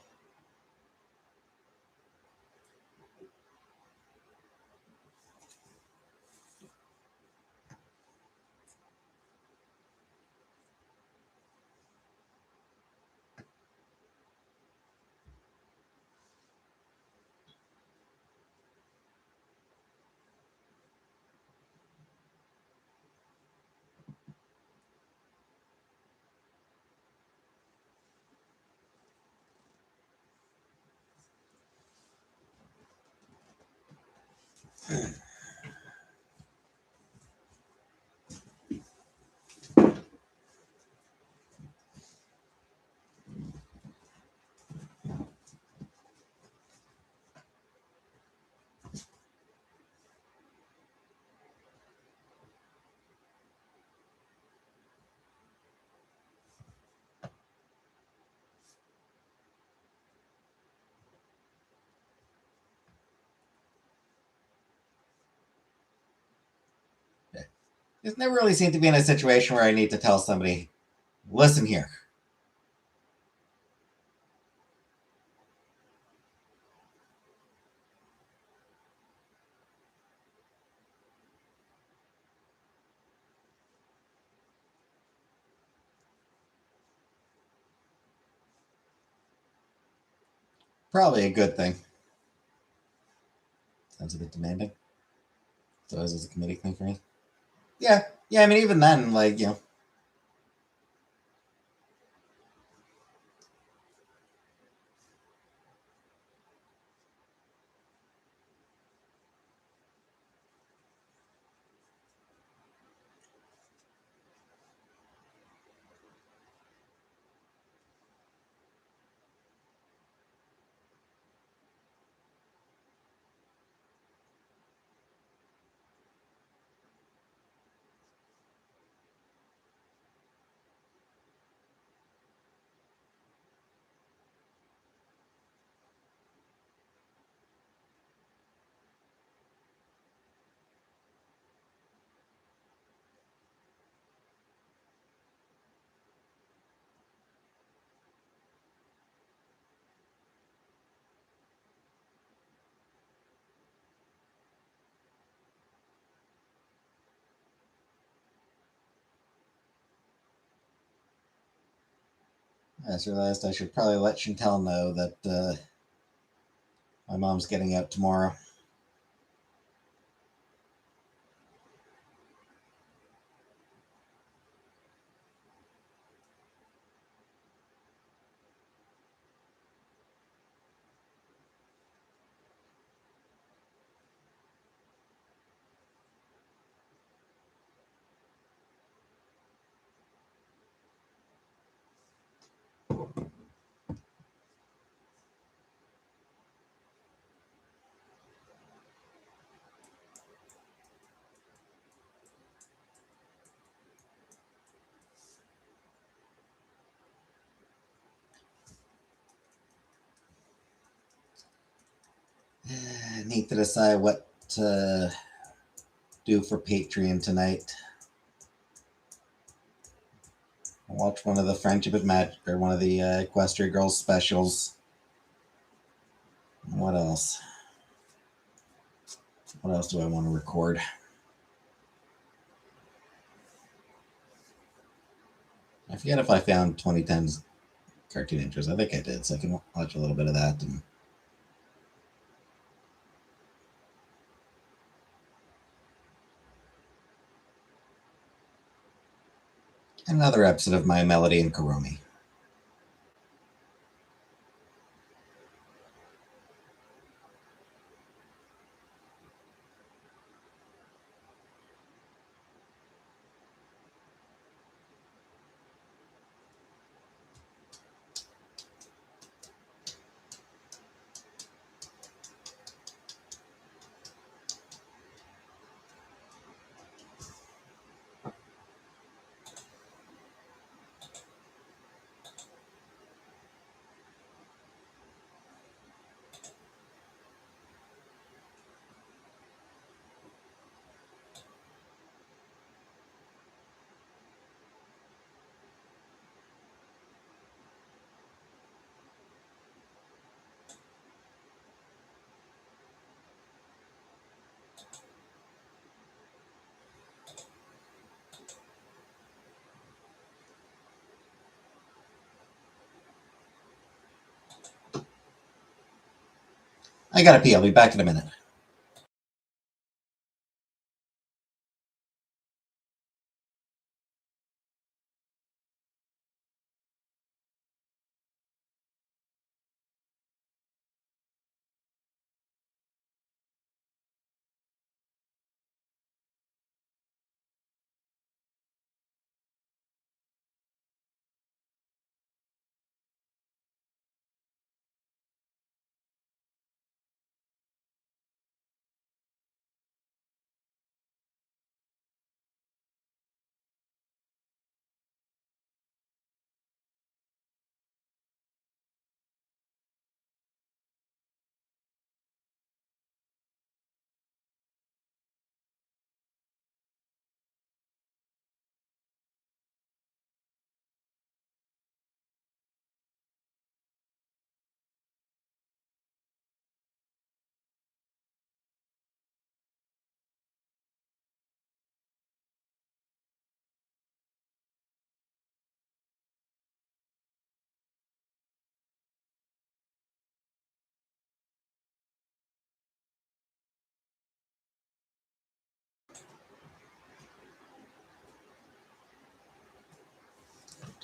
It's never really seemed to be in a situation where I need to tell somebody, listen here. Probably a good thing. Sounds a bit demanding. So is this a committee thing for me? Yeah. Yeah, I mean, even then, like, I just realized I should probably let Chantel know that my mom's getting out tomorrow. I need to decide what to do for Patreon tonight. I'll watch one of the Friendship at Magic or one of the Equestria Girls specials. What else? What else do I want to record? I forget if I found 2010's cartoon intros. I think I did, so I can watch a little bit of that. And another episode of My Melody and Kuromi. I gotta pee. I'll be back in a minute.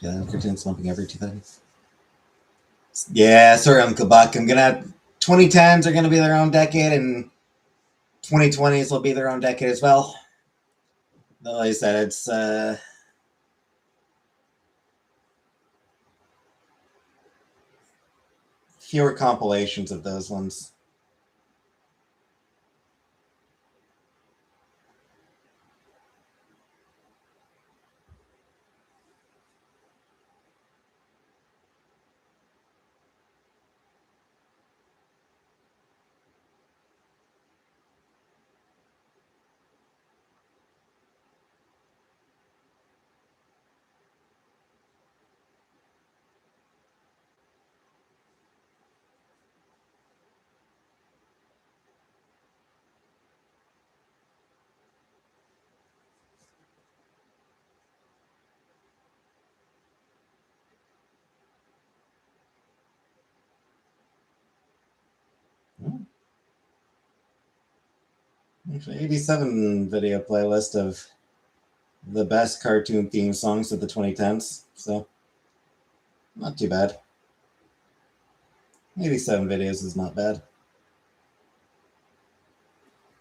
Cartoon slumping every 2000s. Yeah, sorry, Uncle Buck. I'm gonna 2010s are gonna be their own decade, and 2020s will be their own decade as well. Though, like I said, it's fewer compilations of those ones. Actually, 87 video playlist of the best cartoon theme songs of the 2010s. So, not too bad. 87 videos is not bad.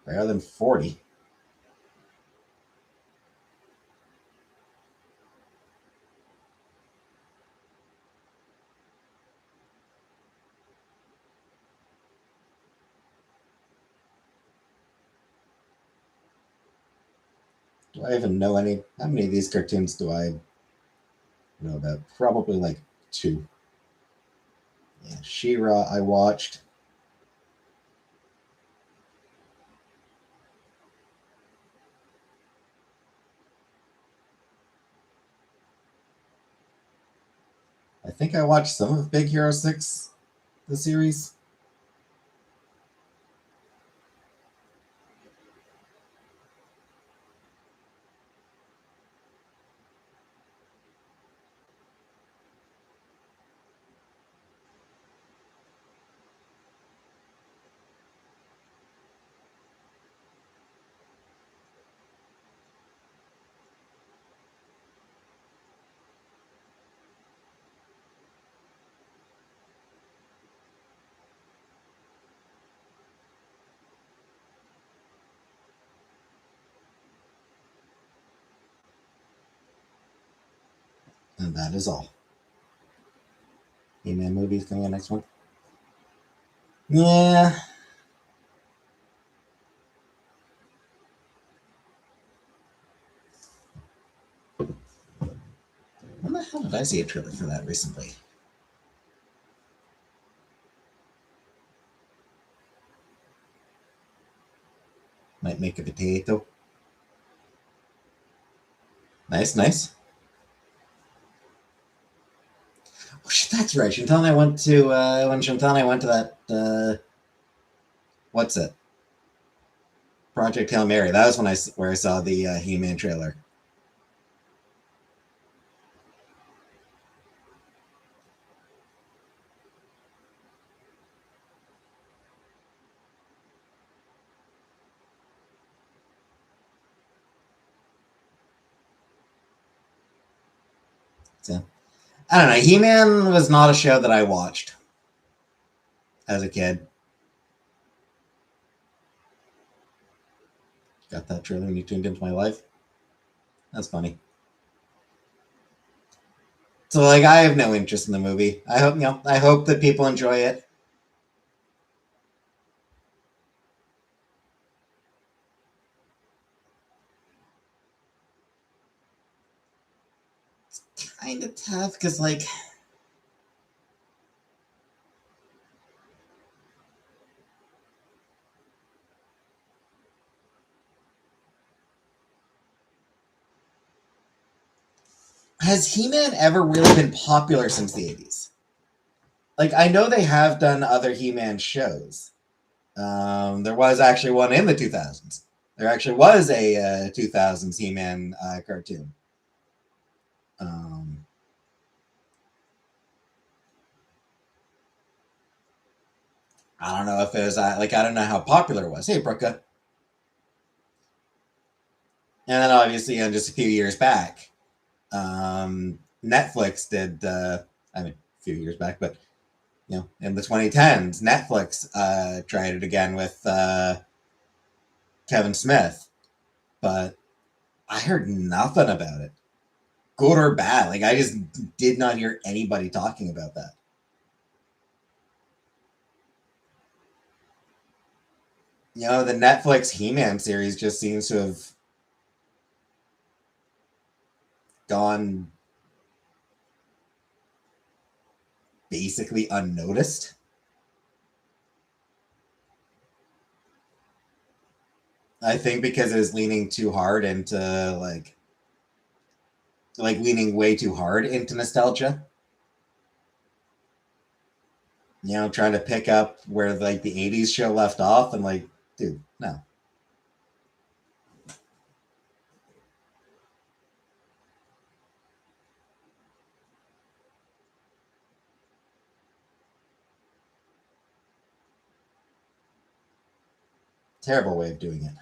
Better than 40. Do I even know any? How many of these cartoons do I know about? Probably like 2. Yeah, She-Ra I watched. I think I watched some of Big Hero 6, the series. And that is all. He-Man movies coming out next month. Yeah. When the hell did I see a trailer for that recently? Might make a potato. Nice, nice. Oh shit, that's right. Chantal and I went to when Chantal and I went to that what's it? Project Hail Mary. That was when I saw the He-Man trailer. So I don't know. He-Man was not a show that I watched as a kid. Got that trailer when you tuned into my life. That's funny. So like I have no interest in the movie. I hope I hope that people enjoy it. It's kind of tough because like has He-Man ever really been popular since the 80s? Like I know they have done other He-Man shows. There was actually one in the 2000s. There actually was a 2000s He-Man cartoon. Um, I don't know if it was like I don't know how popular it was. Hey, Brooke. And then obviously, just a few years back, Netflix did. I mean, a few years back, but in the 2010s, Netflix tried it again with Kevin Smith, but I heard nothing about it, good or bad. Like I just did not hear anybody talking about that. The Netflix He-Man series just seems to have gone basically unnoticed. I think because it was leaning too hard into like leaning way too hard into nostalgia. Trying to pick up where like the 80s show left off and like, dude, no. Terrible way of doing it.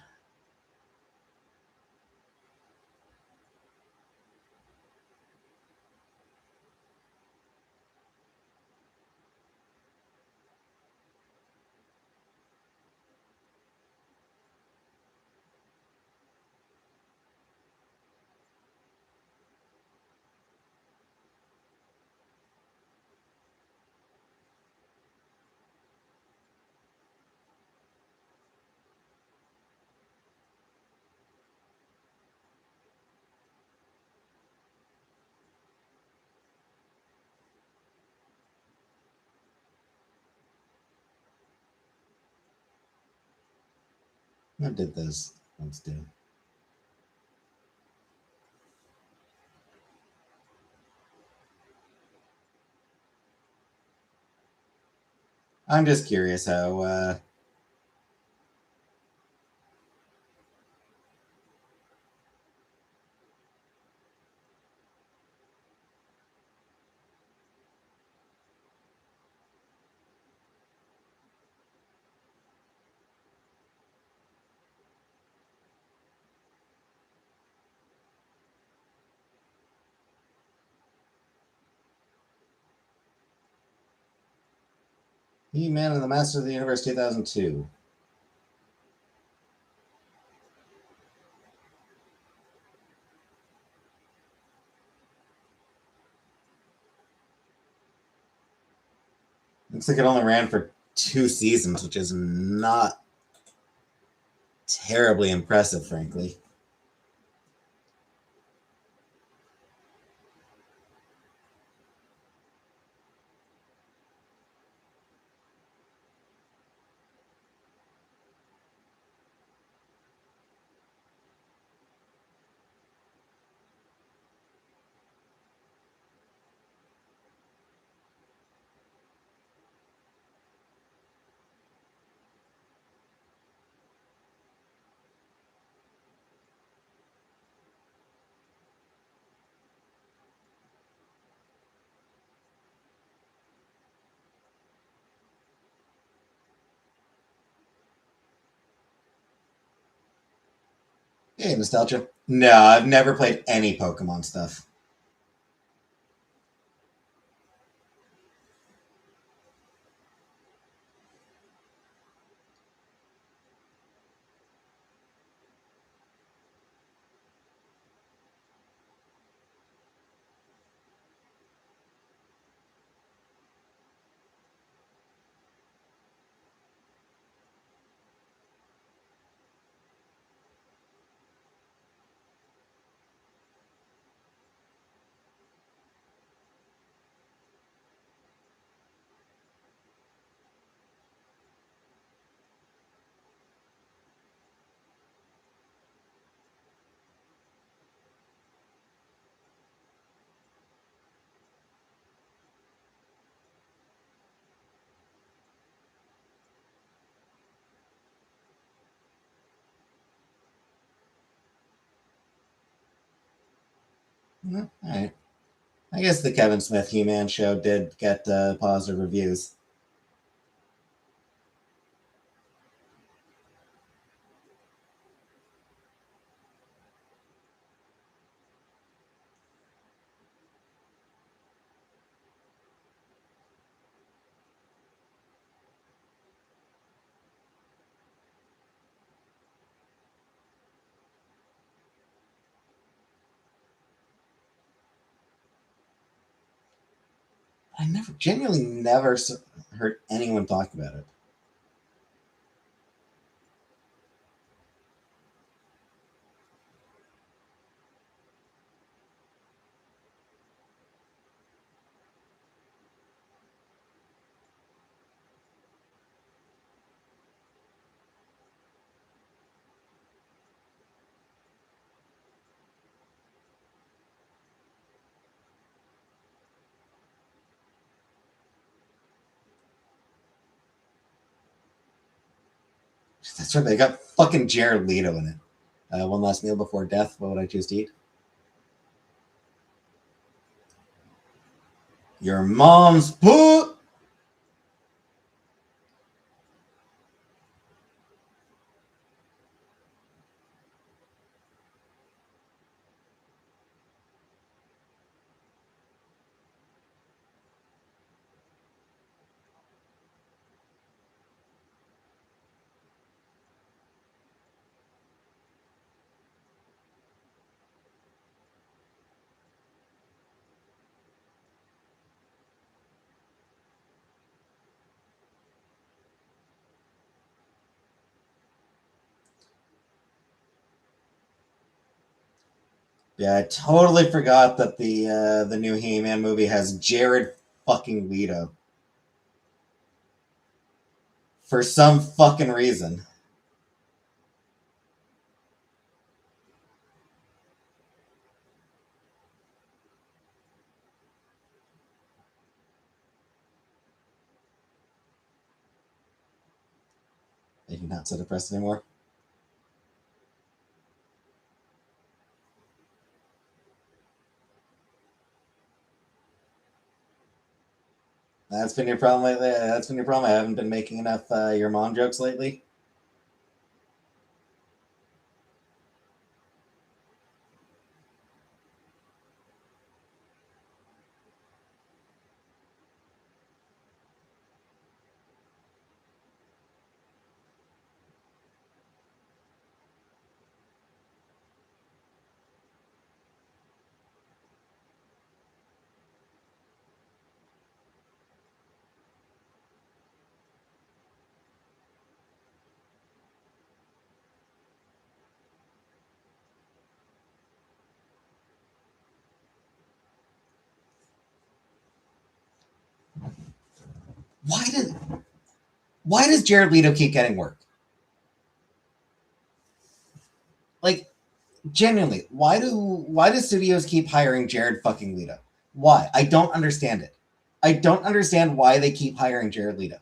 What did those ones do? I'm just curious how. He-Man and the Master of the Universe 2002. Looks like it only ran for 2 seasons, which is not terribly impressive, frankly. Hey, nostalgia. No, I've never played any Pokemon stuff. All right. I guess the Kevin Smith He-Man show did get positive reviews. I genuinely never heard anyone talk about it. That's right. They got fucking Jared Leto in it. One last meal before death. What would I choose to eat? Your mom's poop. Yeah, I totally forgot that the new He-Man movie has Jared fucking Leto for some fucking reason. Maybe not so depressed anymore. That's been your problem lately. That's been your problem. I haven't been making enough your mom jokes lately. Why does Jared Leto keep getting work? Like, genuinely, why do studios keep hiring Jared fucking Leto? Why? I don't understand it. I don't understand why they keep hiring Jared Leto.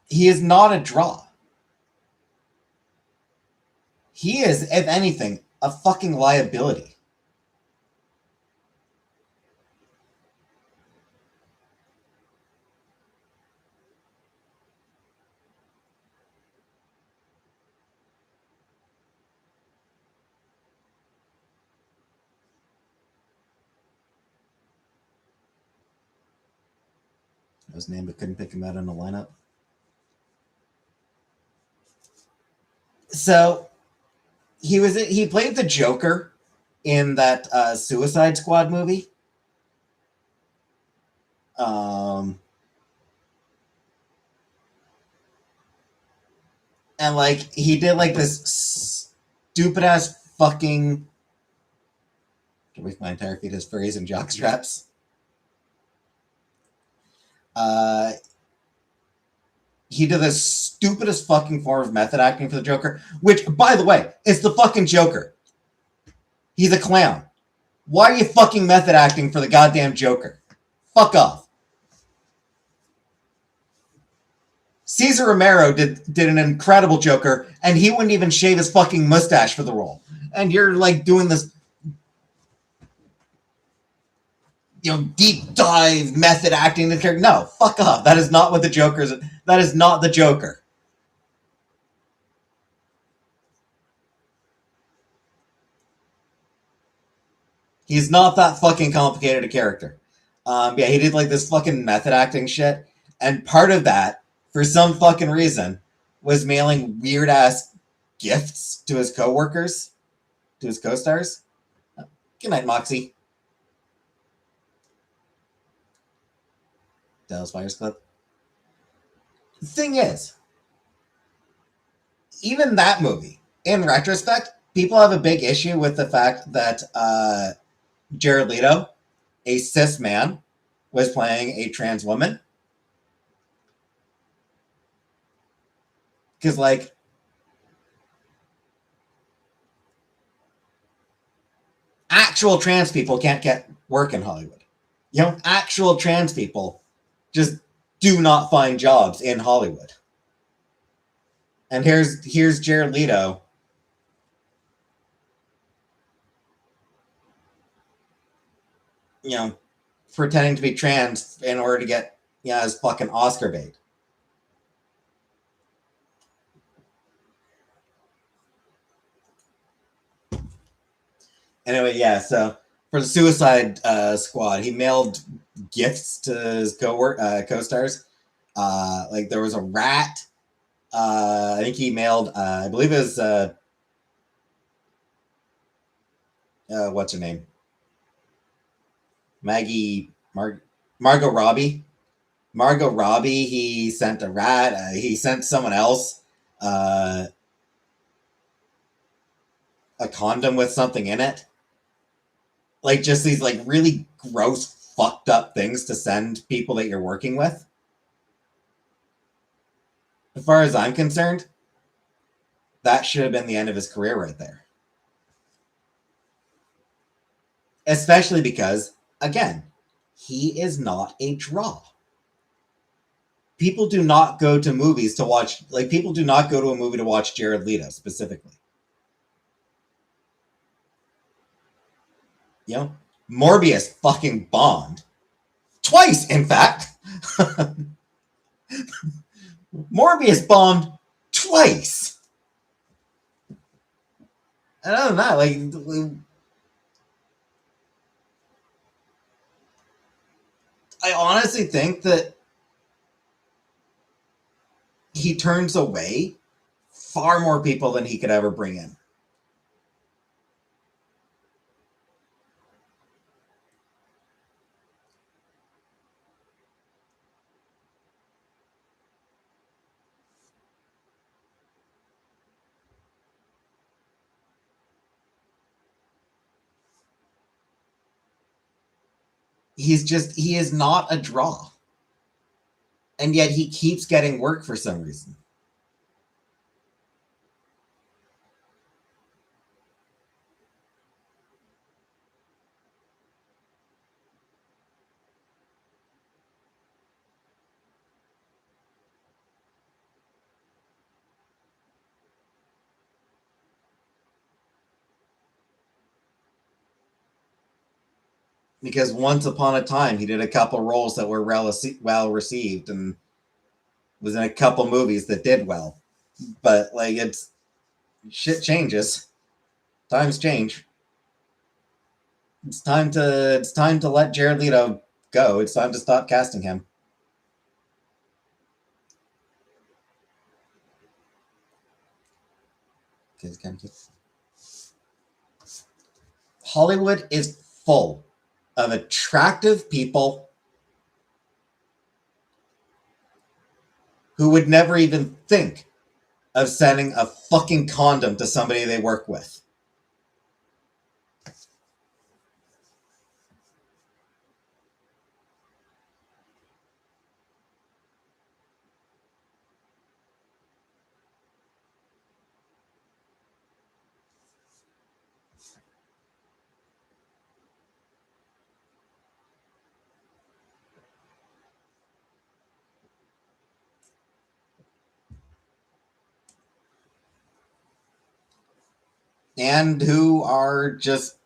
He is not a draw. He is, if anything, a fucking liability. His name, but couldn't pick him out in the lineup. So he played the Joker in that Suicide Squad movie. And like he did like this stupid ass fucking. To wake my entire feet as furries and jock straps. He did the stupidest fucking form of method acting for the Joker, which, by the way, is the fucking Joker. He's a clown. Why are you fucking method acting for the goddamn Joker? Fuck off. Cesar Romero did an incredible Joker, and he wouldn't even shave his fucking mustache for the role. And you're like doing this, deep dive method acting the character. No, fuck off. That is not what the Joker is. That is not the Joker. He's not that fucking complicated a character. Yeah, he did like this fucking method acting shit, and part of that, for some fucking reason, was mailing weird ass gifts to his coworkers, to his co-stars. Good night, Moxie. Dallas Fires Club. The thing is, even that movie, in retrospect, people have a big issue with the fact that Jared Leto, a cis man, was playing a trans woman. Because, like, actual trans people can't get work in Hollywood. Actual trans people just do not find jobs in Hollywood. And here's Jared Leto. Pretending to be trans in order to get his fucking Oscar bait. Anyway, yeah, so for the Suicide Squad, he mailed gifts to his co-stars. Like there was a rat. I think he mailed, I believe it was, what's her name? Margot Robbie. Margot Robbie, he sent a rat. He sent someone else a condom with something in it. Like just these like really gross, fucked up things to send people that you're working with. As far as I'm concerned, that should have been the end of his career right there. Especially because, again, he is not a draw. People do not go to movies to watch, like, people do not go to a movie to watch Jared Leto specifically. You know, Morbius fucking bombed. Twice, in fact. Morbius bombed twice. And other than that, like, I honestly think that he turns away far more people than he could ever bring in. He is not a draw. And yet he keeps getting work for some reason. Because once upon a time, he did a couple roles that were well received and was in a couple movies that did well. But, like, it's shit changes. Times change. It's time to let Jared Leto go. It's time to stop casting him. Hollywood is full of attractive people who would never even think of sending a fucking condom to somebody they work with. And who just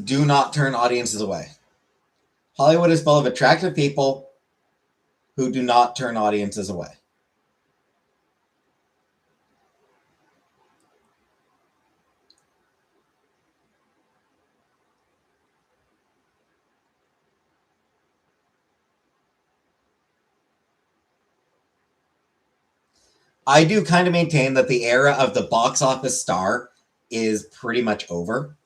do not turn audiences away. Hollywood is full of attractive people who do not turn audiences away. I do kind of maintain that the era of the box office star is pretty much over.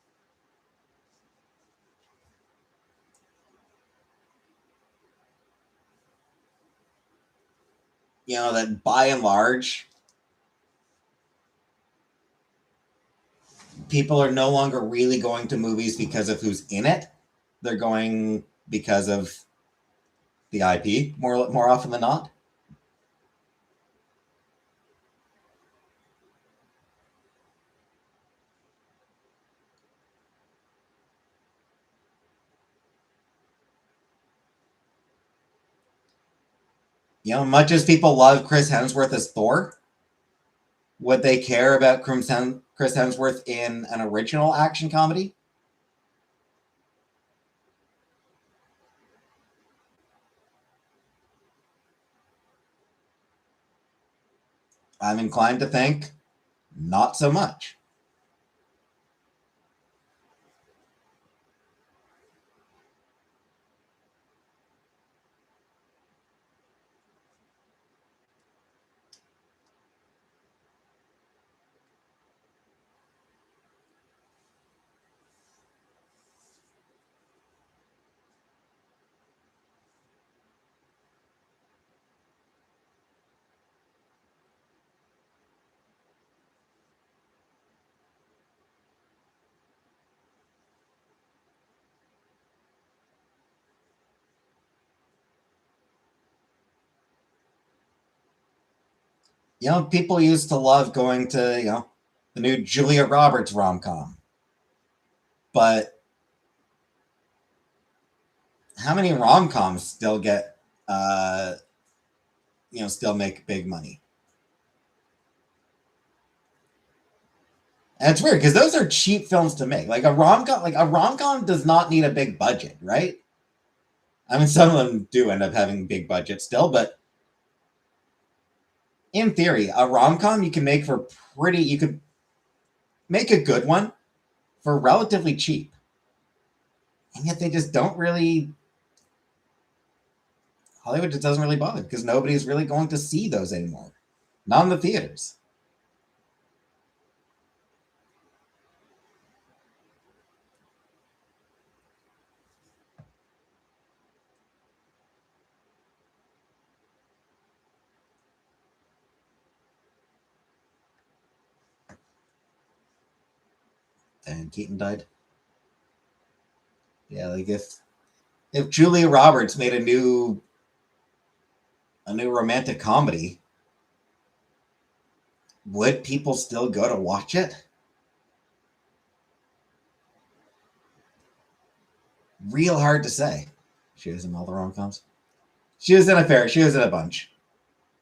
You know, that by and large, people are no longer really going to movies because of who's in it. They're going because of the IP more often than not. You know, much as people love Chris Hemsworth as Thor, would they care about Chris Hemsworth in an original action comedy? I'm inclined to think not so much. You know, people used to love going to, you know, the new Julia Roberts rom-com. But how many rom-coms still get, still make big money? And it's weird because those are cheap films to make. Like a rom-com does not need a big budget, right? I mean, some of them do end up having big budgets still, but in theory, a rom-com you could make you could make a good one for relatively cheap. And yet they just don't really, Hollywood just doesn't really bother because nobody's really going to see those anymore. Not in the theaters. And Keaton died. Yeah, like if Julia Roberts made a new romantic comedy, would people still go to watch it? Real hard to say. She was in all the rom-coms. She was in a bunch.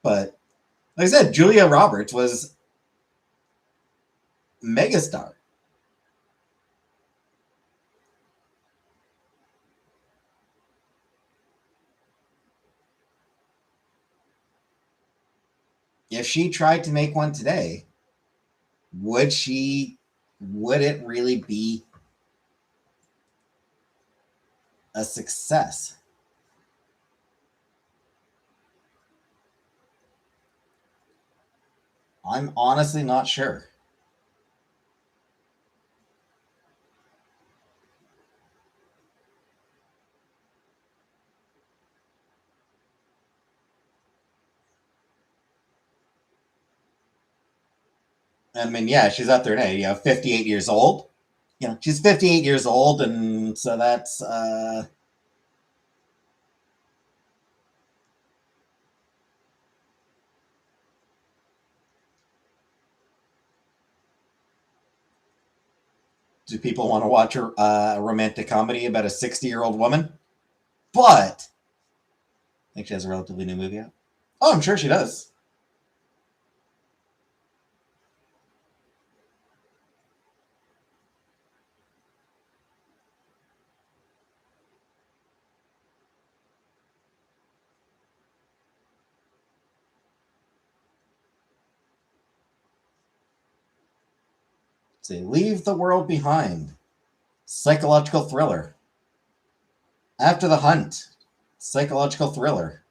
But like I said, Julia Roberts was megastar. If she tried to make one today, would it really be a success? I'm honestly not sure. I mean, yeah, she's up there now, 58 years old. She's 58 years old, and so that's do people want to watch a romantic comedy about a 60-year-old woman? But I think she has a relatively new movie out. Oh, I'm sure she does. Say, Leave the World Behind. Psychological thriller. After the Hunt. Psychological thriller.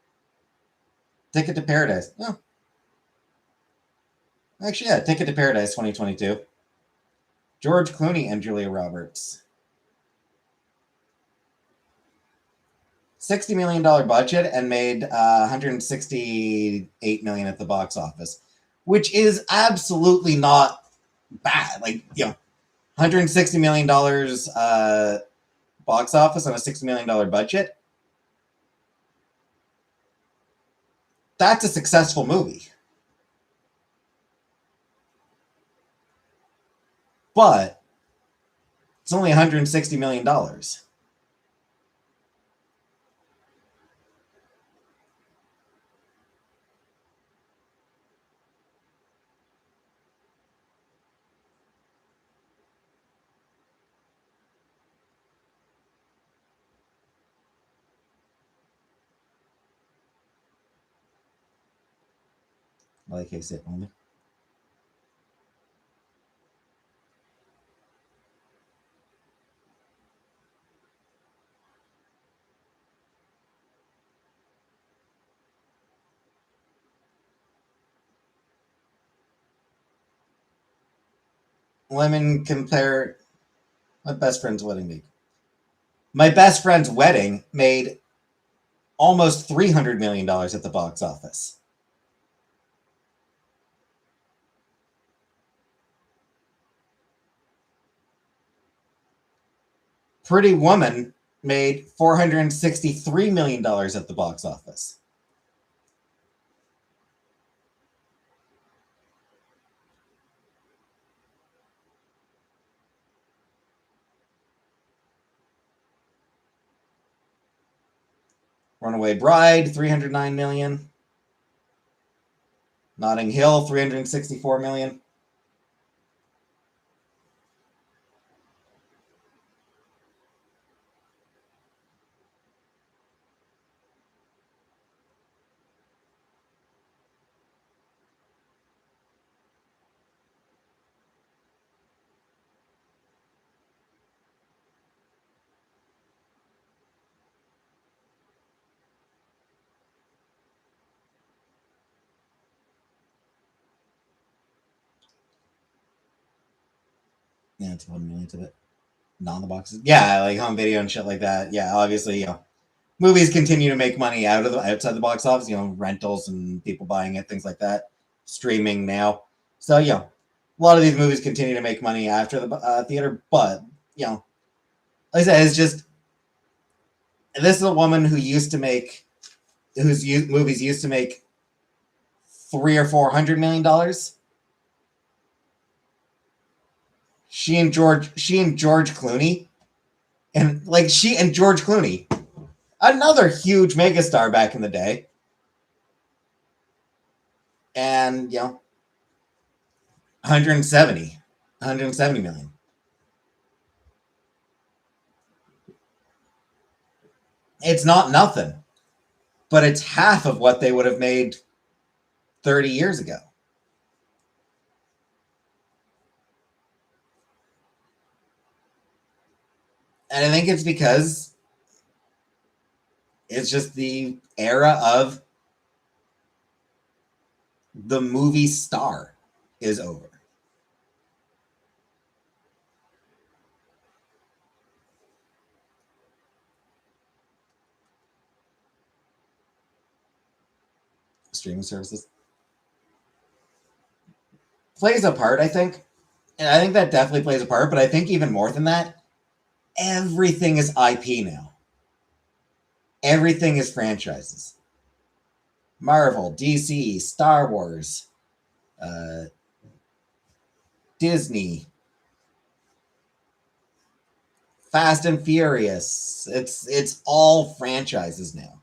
Ticket to Paradise. Oh. Actually, yeah, Ticket to Paradise 2022. George Clooney and Julia Roberts. $60 million budget and made $168 million at the box office, which is absolutely not bad. Like, $160 million box office on a $60 million budget. That's a successful movie. But it's only $160 million. Like I said, only. Women compare my best friend's wedding made. My best friend's wedding made almost $300 million at the box office. Pretty Woman made $463 million at the box office. Runaway Bride, 309 million. Notting Hill, 364 million. Yeah, it's 1 million to it. Not in the boxes. Yeah, like home video and shit like that. Yeah, obviously, movies continue to make money outside the box office. Rentals and people buying it, things like that. Streaming now, so a lot of these movies continue to make money after the theater. But like I said, it's just this is a woman who used to make movies used to make $300 or $400 million. She and George Clooney, and she and George Clooney, another huge megastar back in the day, and 170 million. It's not nothing, but it's half of what they would have made 30 years ago. And I think it's because it's just the era of the movie star is over. Streaming services plays a part, I think. And I think that definitely plays a part, but I think even more than that, everything is IP now. Everything is franchises. Marvel, DC, Star Wars, Disney, Fast and Furious. It's all franchises now.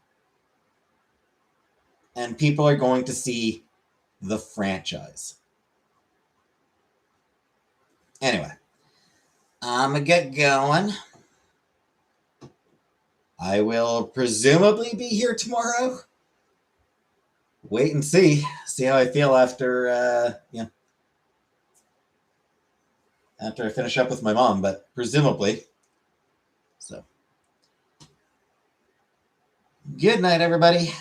And people are going to see the franchise. Anyway, I'm going to get going. I will presumably be here tomorrow. Wait and see how I feel after after I finish up with my mom, but presumably. So, good night, everybody.